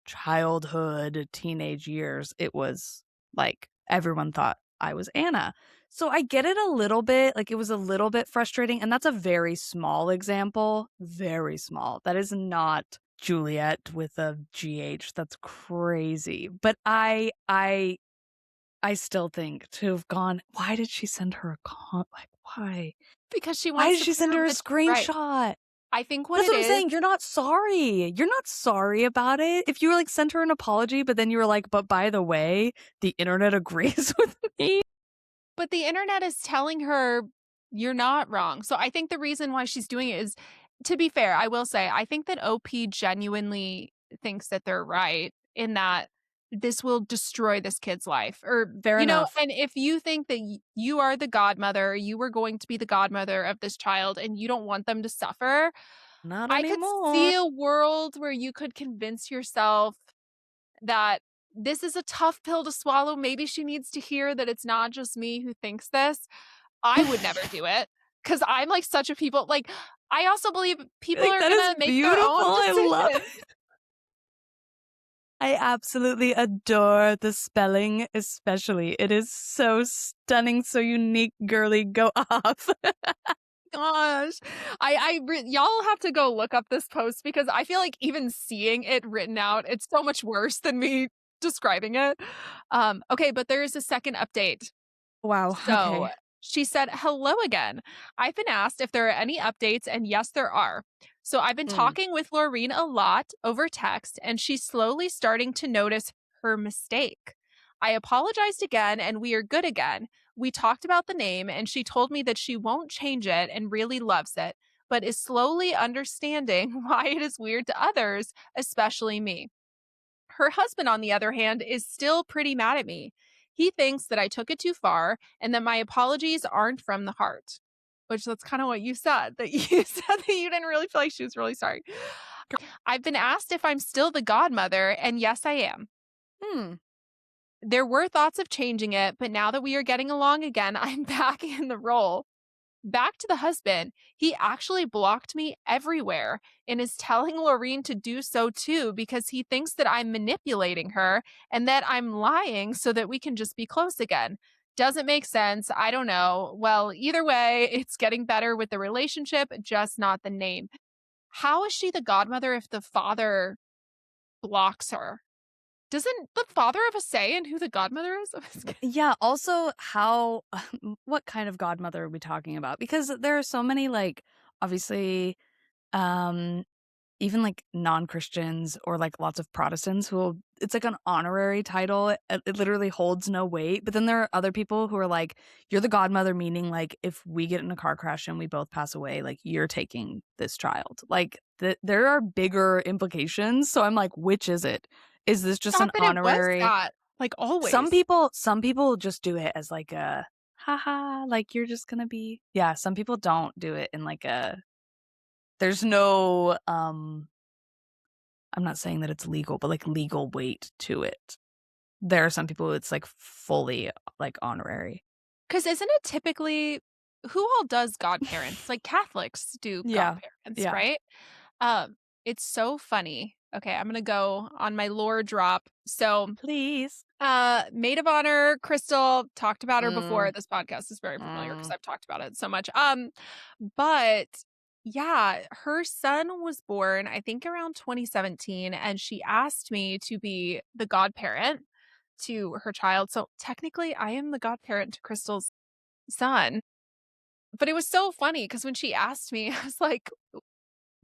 childhood, teenage years, it was like everyone thought I was Anna. So I get it a little bit, like it was a little bit frustrating, and that's a very small example, very small. That is not Juliet with a GH. That's crazy. But I still think to have gone, why did she send her a like why? Because she Why wants did to she send prove her a that she's right. screenshot? I think what That's it what I'm is, saying. You're not sorry. You're not sorry about it. If you were like sent her an apology, but then you were like, but by the way, the internet agrees with me. but the internet is telling her you're not wrong. So I think the reason why she's doing it is, to be fair, I will say, I think that OP genuinely thinks that they're right in that this will destroy this kid's life. Or, Fair enough. and if you think that you are the godmother, you were going to be the godmother of this child and you don't want them to suffer, Not I could anymore. see a world where you could convince yourself that this is a tough pill to swallow. Maybe she needs to hear that it's not just me who thinks this. I would never do it because I'm like such a people like I also believe people Like, are that is gonna make their beautiful, own I love decisions. I absolutely adore the spelling, especially. It is so stunning, so unique, girly, go off. Gosh, y'all have to go look up this post because I feel like even seeing it written out, it's so much worse than me describing it. Okay, but there is a second update. Wow, So okay. she said, "Hello again. I've been asked if there are any updates, and yes, there are. So I've been Mm. talking with Laureen a lot over text, and she's slowly starting to notice her mistake. I apologized again, and we are good again. We talked about the name, and she told me that she won't change it and really loves it, but is slowly understanding why it is weird to others, especially me. Her husband, on the other hand, is still pretty mad at me. He thinks that I took it too far and that my apologies aren't from the heart." Which that's kind of what you said, that you said that you didn't really feel like she was really sorry. "I've been asked if I'm still the godmother, and yes, I am. Hmm. There were thoughts of changing it, but now that we are getting along again, I'm back in the role." Back to the husband, he actually blocked me everywhere and is telling Laureen to do so too because he thinks that I'm manipulating her and that I'm lying so that we can just be close again. Doesn't make sense. I don't know. Well, either way, it's getting better with the relationship, just not the name. How is she the godmother if the father blocks her? Doesn't the father have a say in who the godmother is? Yeah, also how what kind of godmother are we talking about? Because there are so many, like, obviously, um even, like, non-Christians or, like, lots of Protestants who will it's like an honorary title, it literally holds no weight, but then there are other people who are like, "You're the godmother," meaning, like, if we get in a car crash and we both pass away, like, you're taking this child. Like, there are bigger implications, so I'm like, which is it? Is this just an Thought that it was honorary that, like always. some people just do it as, like, a, "Ha like, you're just gonna be" yeah, some people don't do it in, like, a there's no, I'm not saying that it's legal, but, like, legal weight to it. There are some people it's, like, fully, like, honorary. 'Cause isn't it typically who all does godparents? Like, Catholics do Yeah. godparents, Yeah. right? It's so funny. Okay, I'm gonna go on my lore drop. So, Please. maid of honor, Crystal, talked about her before. Mm, This podcast is very familiar because mm. I've talked about it so much. But yeah, her son was born, I think around 2017, and she asked me to be the godparent to her child. So technically, I am the godparent to Crystal's son. But it was so funny because when she asked me, I was like,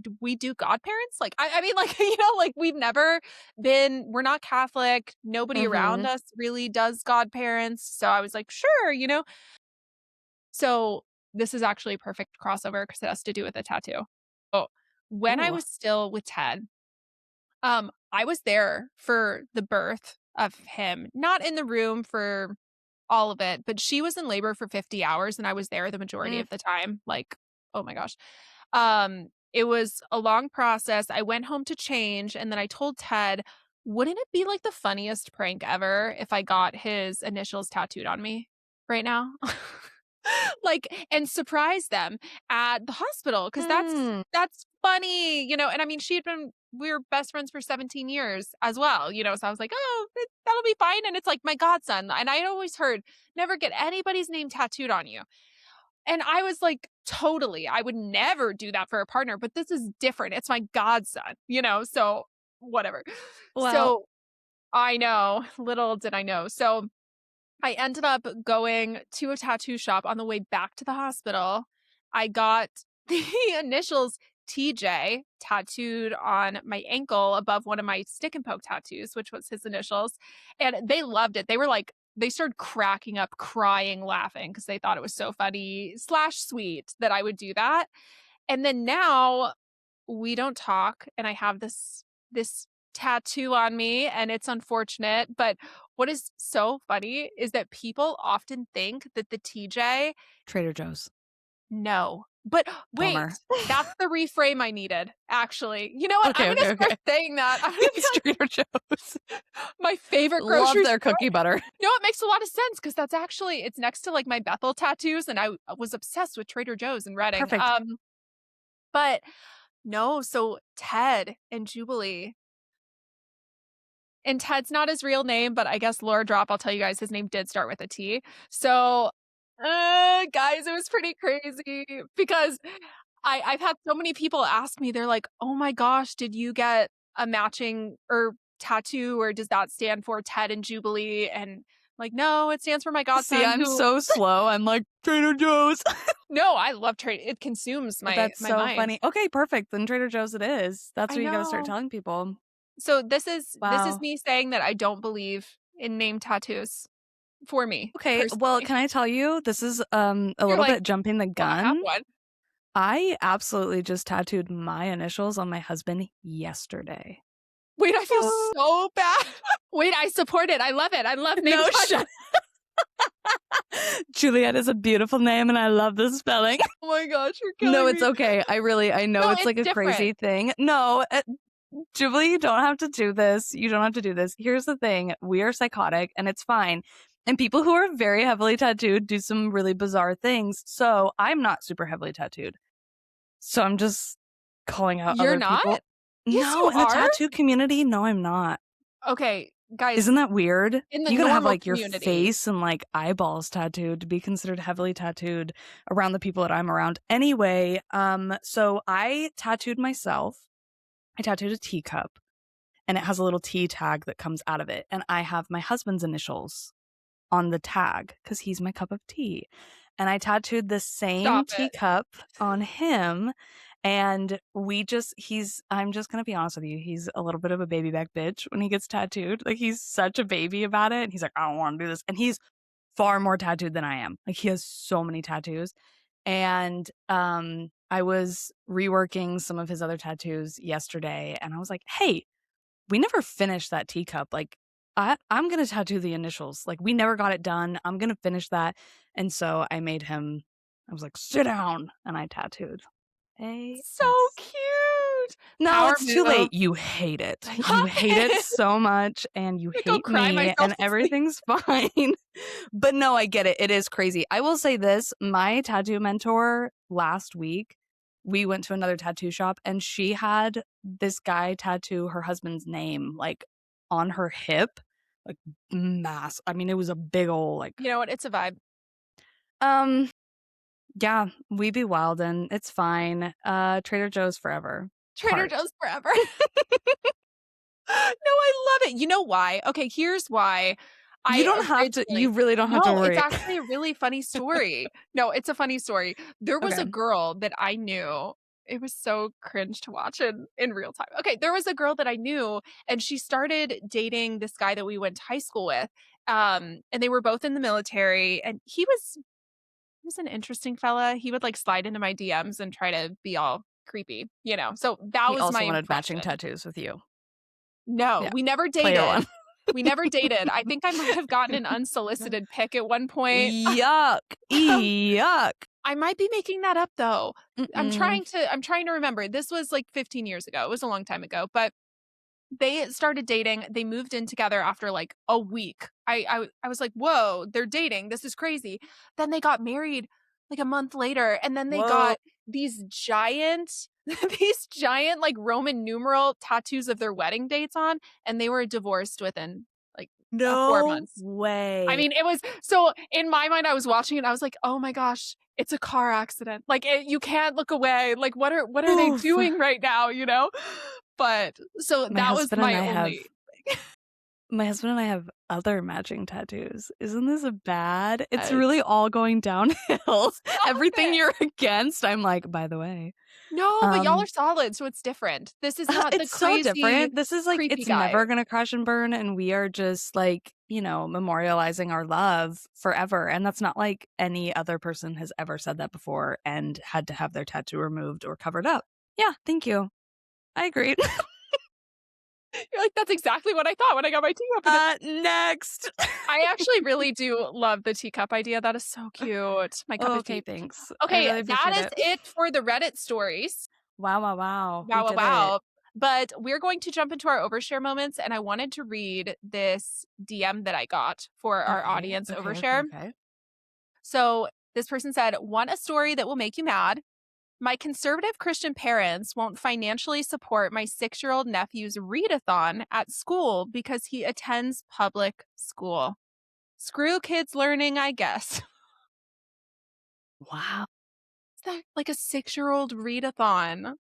"Do we do godparents?" Like, I mean, like, like we're not Catholic. Nobody around Mhm. us really does godparents. So I was like, sure. So this is actually a perfect crossover because it has to do with a tattoo. Oh, when I Ooh. was still with Ted, I was there for the birth of him, not in the room for all of it, but she was in labor for 50 hours and I was there the majority Mm. of the time. Like, oh my gosh. It was a long process. I went home to change and then I told Ted, "Wouldn't it be like the funniest prank ever if I got his initials tattooed on me right now?" Like, and surprise them at the hospital because Mm. that's funny. And I mean, we were best friends for 17 years as well. So I was like, "Oh, that'll be fine." And it's like my godson. And I had always heard, never get anybody's name tattooed on you. And I was like, totally, I would never do that for a partner, but this is different. It's my godson. So whatever. Well, So I know, little did I know. So I ended up going to a tattoo shop on the way back to the hospital. I got the initials TJ tattooed on my ankle above one of my stick and poke tattoos, which was his initials. And they loved it. They started cracking up, crying, laughing because they thought it was so funny slash sweet that I would do that. And then now we don't talk. And I have this tattoo on me, and it's unfortunate, but what is so funny is that people often think that the TJ. Trader Joe's. No. But Bummer. wait, that's the reframe I needed, actually. You know what? I'm Okay, gonna okay, start okay. saying that. I'm gonna be It's like, Trader Joe's. my favorite Love grocery their store. cookie butter. No, it makes a lot of sense because that's actually it's next to, like, my Bethel tattoos, and I was obsessed with Trader Joe's in Reading. Perfect. But no, so Ted and Jubilee. And Ted's not his real name, but I guess Laura Drop, I'll tell you guys, his name did start with a T. So, guys, it was pretty crazy because I've had so many people ask me, they're like, "Oh my gosh, did you get a matching or tattoo, or does that stand for Ted and Jubilee?" And like, "No, it stands for my See, godson I'm who." so slow. I'm like, Trader Joe's. No, I love trade. It consumes That's my so mind. funny. Okay, perfect. Then Trader Joe's it is. That's I what you gotta start know. telling people. So this is Wow. me saying that I don't believe in name tattoos for me Okay, well, personally. can I tell you, this is a You're little like, bit jumping the "Well, I have gun. one." I absolutely just tattooed my initials on my husband yesterday. Wait, I feel so bad. Wait, I support it. I love it. I love name No, tattoos. shut Juliet is a beautiful name and I love the spelling. Oh my gosh, you're No, killing it's me. okay. I know No, it's it's like a different. crazy thing. No, Julie, you don't have to do this. You don't have to do this. Here's the thing. We are psychotic and it's fine. And people who are very heavily tattooed do some really bizarre things. So I'm not super heavily tattooed. So I'm just calling out You're other not? people. Yes, No, you in the are. tattoo community, no, I'm not. Okay, guys, Isn't that weird? in the You gotta have normal like your community. face and like eyeballs tattooed to be considered heavily tattooed around the people that I'm around. Anyway, so I tattooed myself. I tattooed a teacup and it has a little T tag that comes out of it. And I have my husband's initials on the tag because he's my cup of tea. And I tattooed the same Stop it. teacup on him. And I'm just gonna be honest with you, he's a little bit of a baby back bitch when he gets tattooed. Like he's such a baby about it. And he's like, I don't want to do this. And he's far more tattooed than I am. Like he has so many tattoos. And I was reworking some of his other tattoos yesterday and I was like, hey, we never finished that teacup. Like, I'm gonna tattoo the initials. Like, we never got it done. I'm gonna finish that. And so I made him. I was like, sit down, and I tattooed So AS. cute. No, Power it's too move. late. You hate it. Stop You hate it it. so much, and you Go hate cry me, myself and to sleep. everything's fine. But no, I get it. It is crazy. I will say this: my tattoo mentor last week, we went to another tattoo shop, and she had this guy tattoo her husband's name like on her hip, like mass. I mean, it was a big old like. You know what? It's a vibe. Um, yeah, we be wildin'. It's fine. Trader Joe's forever. Trader Heart. Joe's forever. No, I love it. You know why? Okay, here's why. You I don't have to. originally You really don't have to No, it's worry. actually a really funny story. No, it's a funny story. There was Okay. a girl that I knew. It was so cringe to watch in real time. Okay, there was a girl that I knew, and she started dating this guy that we went to high school with. And they were both in the military, and he was an interesting fella. He would like slide into my DMs and try to be all creepy, you know. So that He was my also wanted matching impression. tattoos with you. No, Yeah. we never Player dated. one. We never dated. I think I might have gotten an unsolicited pic at one point. Yuck. Um, Yuck. I might be making that up though. Mm-mm. I'm trying to remember. This was like 15 years ago. It was a long time ago, but they started dating. They moved in together after like a week. I was like, "Whoa, they're dating. This is crazy." Then they got married like a month later, and then they Whoa. got these giant these giant like Roman numeral tattoos of their wedding dates on, and they were divorced within like 4 No months. I way. mean, it was so in my mind I was watching it, I was like, "Oh my gosh, it's a car accident." Like you can't look away. Like what are they Oof. doing right now, you know? But so My that was husband and my I have only. my husband and I have other matching tattoos. Isn't this bad? It's Yes. really all going downhill. Stop Everything it. you're against, I'm like, by the way. No, but y'all are Um solid, so it's different. This is not the It's so crazy, different. This is like creepy it's guy. never gonna crash and burn, and we are just like, memorializing our love forever. And that's not like any other person has ever said that before and had to have their tattoo removed or covered up. Yeah, thank you. I agree. You're like, "That's exactly what I thought when I got my teacup," and Next. I actually really do love the teacup idea, that is so cute. My cup of Okay, tea. thanks. I Okay, really that appreciate is it. it for the Reddit stories. Wow, wow, wow. We Wow, wow, did it. wow. But we're going to jump into our overshare moments, and I wanted to read this DM that I got for our Okay, audience okay, okay, overshare. okay. So this person said, "Want a story that will make you mad? My conservative Christian parents won't financially support my 6-year-old nephew's readathon at school because he attends public school. Screw kids learning, I guess." Wow. Is that like a 6-year-old readathon?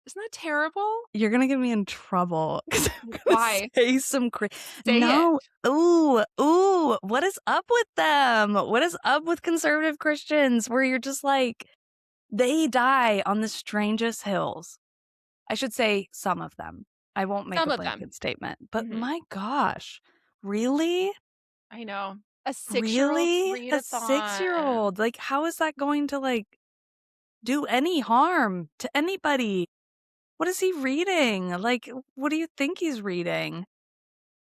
Isn't that terrible? You're gonna get me in trouble because 'cause I'm gonna Why? say some Say it. No. Ooh, ooh, what is up with them? What is up with conservative Christians where you're just like, they die on the strangest hills? I should say some of them. I won't make Some a of them. blanket statement, but Mhm. my gosh, really? I know. A 6-year-old Really? A readathon. 6-year-old? Like, how is that going to, like, do any harm to anybody? What is he reading? Like, what do you think he's reading?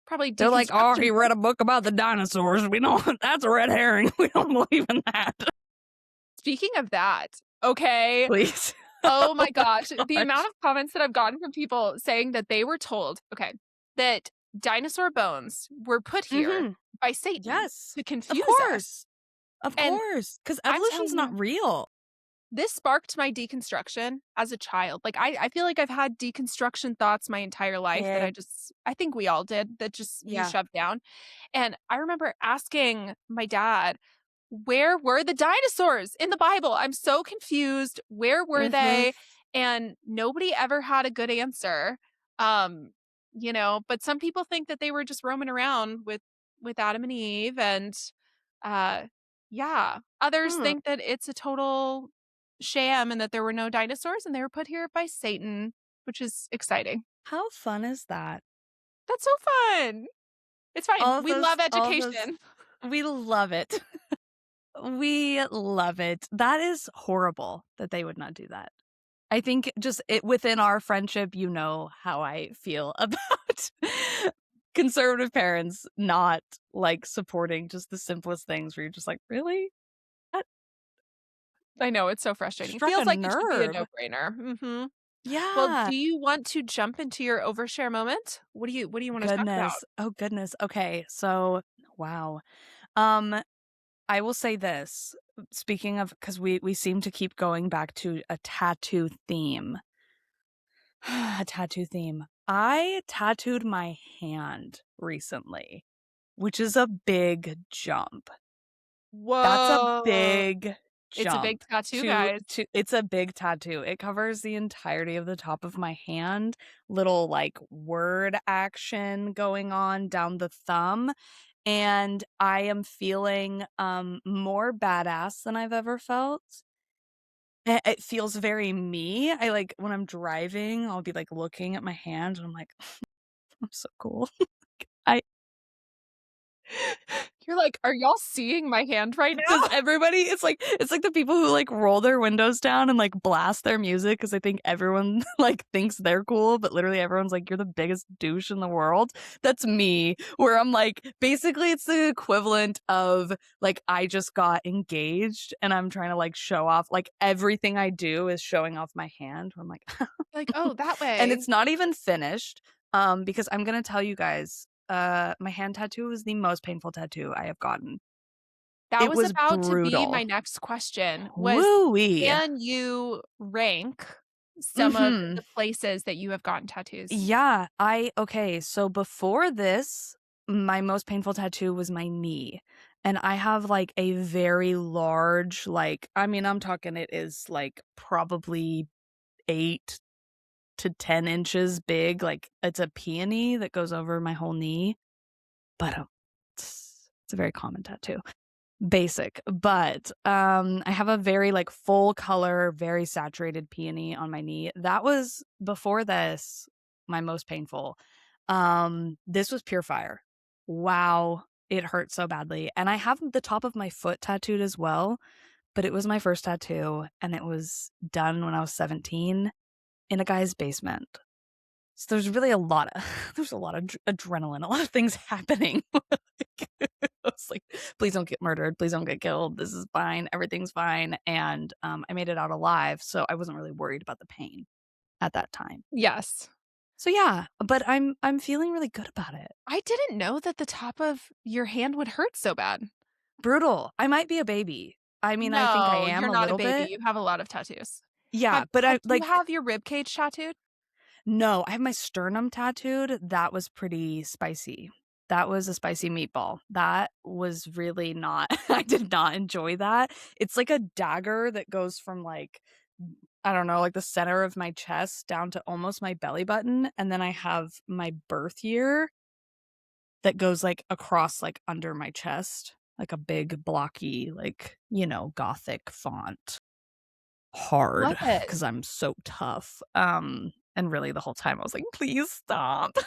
Probably They're like, "Oh, deconstruction he read a books. book about the dinosaurs. We don't that's a red herring. We don't believe in that." Speaking of that, okay. Please. Oh my Oh gosh, my the amount gosh. of comments that I've gotten from people saying that they were told, okay, that dinosaur bones were put here Mhm. by Satan Yes. to Of confuse us. course. Of And course. Because I'm evolution's telling not you, real. this sparked my deconstruction as a child. Like I feel like I've had deconstruction thoughts my entire life that Same. I think we all did, that just you Yeah. shoved down. And I remember asking my dad, "Where were the dinosaurs in the Bible? I'm so confused. Where were Mhm. they?" And nobody ever had a good answer. Um, but some people think that they were just roaming around with Adam and Eve, and uh yeah. Others Hmm. think that it's a total sham and that there were no dinosaurs and they were put here by Satan, which is exciting. How fun is that? That's so fun. It's fine. We love All of those education. we love it. We love it. That is horrible that they would not do that. I think just it within our friendship, you know how I feel about conservative parents not, like, supporting just the simplest things where you're just like, "Really? That I know, it's so frustrating. It struck a feels like it should be a nerve." no-brainer. Mhm. Well, Yeah. do you want to jump into your overshare moment? What do you wanna talk about? Goodness. Oh, goodness. Okay, so wow. Um, I will say this, speaking of because we seem to keep going back to a tattoo theme. A tattoo theme. I tattooed my hand recently, which is a big jump. That's a Whoa. big It's a big jump tattoo, guys. to it's a big tattoo. It covers the entirety of the top of my hand, little, like, word action going on down the thumb, and I am feeling, more badass than I've ever felt. It feels very me. I, like when I'm driving, I'll be, like, looking at my hand, and I'm like, "I'm so cool." I You're like, "Are y'all seeing my hand right Does now?" everybody it's like the people who, like, roll their windows down and, like, blast their music because they think everyone, like, thinks they're cool, but literally everyone's like, "You're the biggest douche in the world." That's me, where I'm like basically, it's the equivalent of, like, I just got engaged and I'm trying to, like, show off like, everything I do is showing off my hand, where I'm like Like, "Oh, that and way." it's not even finished, because I'm gonna tell you guys, my hand tattoo is the most painful tattoo I have gotten. That It was was about to be my brutal. next question, was Woo-wee. can you rank some of Mhm. the places that you have gotten tattoos? Yeah, okay, so before this, my most painful tattoo was my knee, and I have, like, a very large, like I mean, I'm talking it is, like, probably 8 to 10 inches big, like, it's a peony that goes over my whole knee, but, it's a very common tattoo. Basic, but, I have a very, like, full color, very saturated peony on my knee. That was before this, my most painful. This was pure fire. Wow, it hurt so badly, and I have the top of my foot tattooed as well, but it was my first tattoo, and it was done when I was 17 in a guy's basement. So there's really a lot of there's a lot of adrenaline, a lot of things happening. I was like, "Please don't get murdered. Please don't get killed. This is fine. Everything's fine." And, I made it out alive, so I wasn't really worried about the pain at that time. Yes. So, yeah, but I'm feeling really good about it. I didn't know that the top of your hand would hurt so bad. Brutal. I might be a baby. I mean, I think I No, am you're a not a little baby, bit. you have a lot of tattoos. Yeah, but I Do you like have your rib cage tattooed? no, I have my sternum tattooed. That was pretty spicy. That was a spicy meatball. That was really not I did not enjoy that. It's like a dagger that goes from, like, I don't know, like, the center of my chest down to almost my belly button, and then I have my birth year that goes, like, across, like, under my chest, like a big blocky, like, Gothic font. Love Hard because 'cause it. I'm so tough, and really the whole time I was like, "Please stop."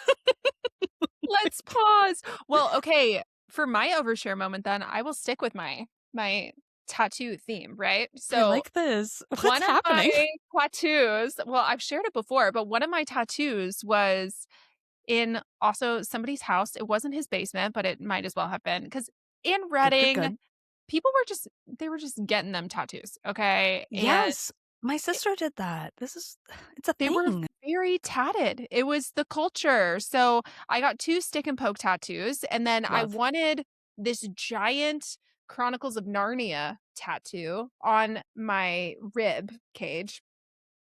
Let's pause. Well, okay, for my overshare moment then, I will stick with my tattoo theme, right? I So, like this. What's one of happening? my tattoos well, I've shared it before, but one of my tattoos was in also somebody's house. It wasn't his basement, but it might as well have been because in Good, good, Reading, good. people were just they were just getting them tattoos, okay? And Yes, my sister did that. It's a they were thing. very tatted. It was the culture. So, I got 2 stick and poke tattoos, and then I Love. wanted this giant Chronicles of Narnia tattoo on my rib cage,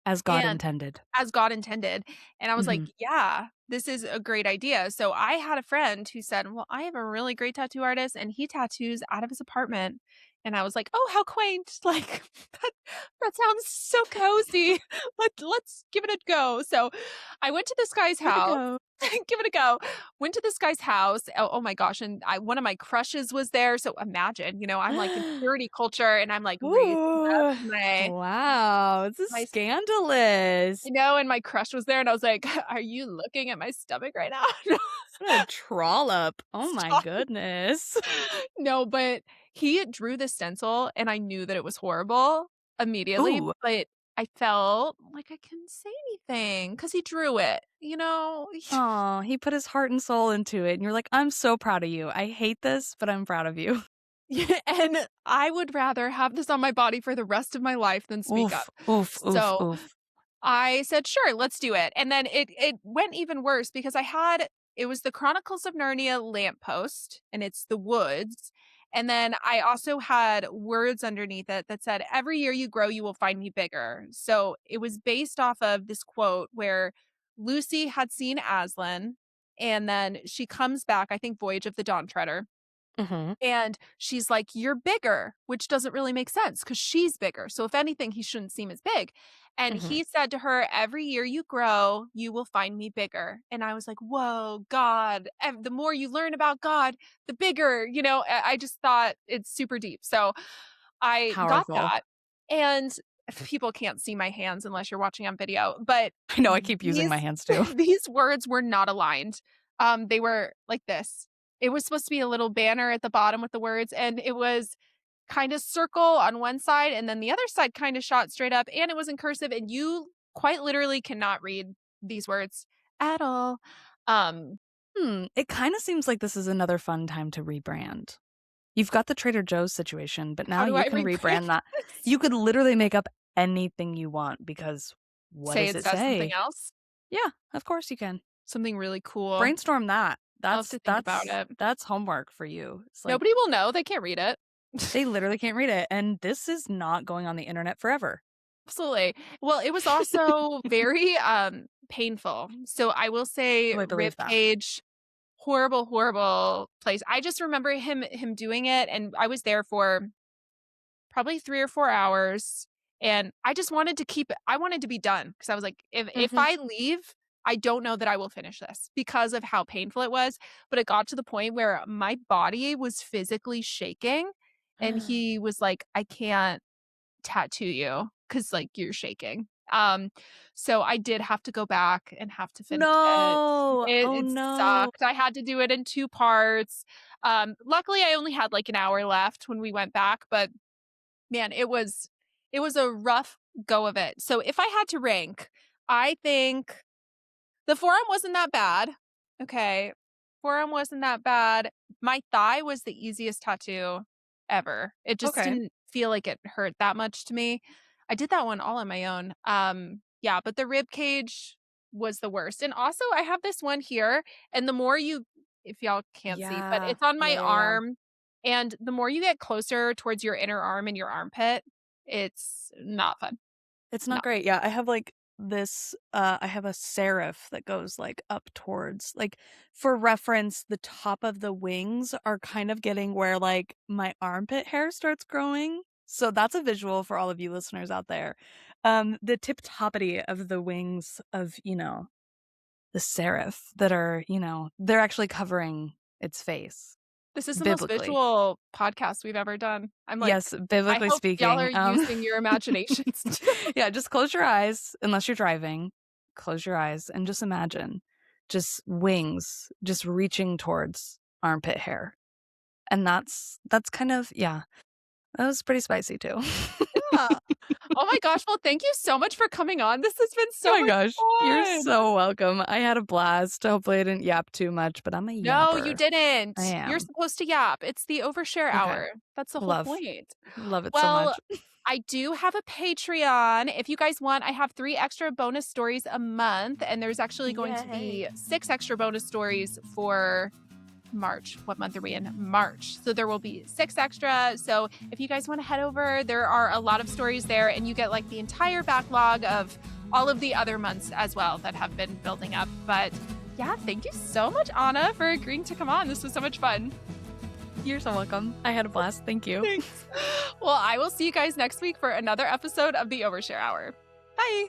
As God and intended. as God intended, and I was like, Mhm. "Yeah, this is a great idea." So, I had a friend who said, "Well, I have a really great tattoo artist, and he tattoos out of his apartment." And I was like, "Oh, how quaint." Like, that that sounds so cozy. Let's give it a go. So, I went to this guy's Give it a house. go. Give it a go. Went to this guy's house. Oh my gosh, and one of my crushes was there. So, imagine, I'm like in purity culture, and I'm like raising up Ooh, my wow, this is my scandalous. and my crush was there, and I was like, "Are you looking at my stomach right now?" What a trollop. Oh my Stop. goodness. No, but he drew the stencil, and I knew that it was horrible immediately, Ooh. but I felt like I couldn't say anything because he drew it, you know? Oh, he put his heart and soul into it, and you're like, "I'm so proud of you. I hate this, but I'm proud of you." Yeah, and I would rather have this on my body for the rest of my life than speak up. Oof, oof, oof, So oof. I said, "Sure, let's do it." And then it went even worse because it was the Chronicles of Narnia lamppost, and it's the woods, and then I also had words underneath it that said, "Every year you grow, you will find me bigger." So, it was based off of this quote where Lucy had seen Aslan, and then she comes back, I think Voyage of the Dawn Treader, Mhm, and she's like, "You're bigger," which doesn't really make sense because she's bigger. So if anything, he shouldn't seem as big. And mhm. he said to her, "Every year you grow, you will find me bigger." And I was like, "Whoa, God. The more you learn about God, the bigger." I just thought it's super deep. So I got Powerful. that. And people can't see my hands unless you're watching on video, but I know I keep using my these hands too. these words were not aligned. They were like this. It was supposed to be a little banner at the bottom with the words, and it was kinda circle on one side, and then the other side kinda shot straight up, and it was in cursive, and you quite literally cannot read these words at all. Um, It kinda seems like this is another fun time to rebrand. You've got the Trader Joe's situation, but how now do you I can rebrand rebrand that. this? You could literally make up anything you want because what Say does it it says something say? else? Yeah, of course you can. Something really cool. Brainstorm that. I'll have to think about it. That's homework for you. It's like, Nobody will know, they can't read it. they literally can't read it, and this is not going on the internet forever. Absolutely. Well, it was also very, painful. So I will say Oh, I rib believe that. cage, horrible, horrible place. I just remember him doing it, and I was there for probably 3 or 4 hours, and I wanted to be done because I was like, "If Mhm. I leave, I don't know that I will finish this," because of how painful it was, but it got to the point where my body was physically shaking, and he was like, "I can't tattoo you because like, you're shaking." So I did have to go back and have to finish it. No! Oh, It no. sucked. I had to do it in 2 parts. Luckily, I only had, like, an hour left when we went back, but man, it was a rough go of it. So if I had to rank, I think The forearm wasn't that bad. Okay. Forearm wasn't that bad. My thigh was the easiest tattoo ever. It just Okay. didn't feel like it hurt that much to me. I did that one all on my own. Yeah, but the rib cage was the worst. And also I have this one here, and the more you if y'all can't see, but Yeah. it's on my Yeah. arm, and the more you get closer towards your inner arm and your armpit, it's not fun. It's No. not great. Yeah, I have like this I have a serif that goes like up towards like for reference, the top of the wings are kind of getting where like my armpit hair starts growing. So that's a visual for all of you listeners out there. The tip toppity of the wings of, the serif that are, they're actually covering its face This is the most biblically. visual podcast we've ever done. I'm like, Yes, I biblically hope y'all speaking. are using your imaginations too. Yeah, just close your eyes unless you're driving. Close your eyes and just imagine just wings just reaching towards armpit hair. And that's kind of yeah, that was pretty spicy too. Yeah. Oh my gosh. Well, thank you so much for coming on. This has been Oh so my much gosh, you're fun. so welcome. I had a blast. Hopefully I didn't yap too much, but I'm a No, you yapper. I didn't. You're am. supposed to yap. It's the Overshare Okay. Hour. That's the whole Love. point. Love it so Well, much. I do have a Patreon. If you guys want, I have 3 extra bonus stories a month, and there's actually going to Yay. be 6 extra bonus stories for March. What month are we in? March. So there will be 6 extra. So if you guys want to head over, there are a lot of stories there, and you get like the entire backlog of all of the other months as well that have been building up. But yeah, thank you so much, Anna, for agreeing to come on. This was so much fun. You're so welcome. I had a blast. Thank you. Thanks. Well, I will see you guys next week for another episode of the Overshare Hour. Bye.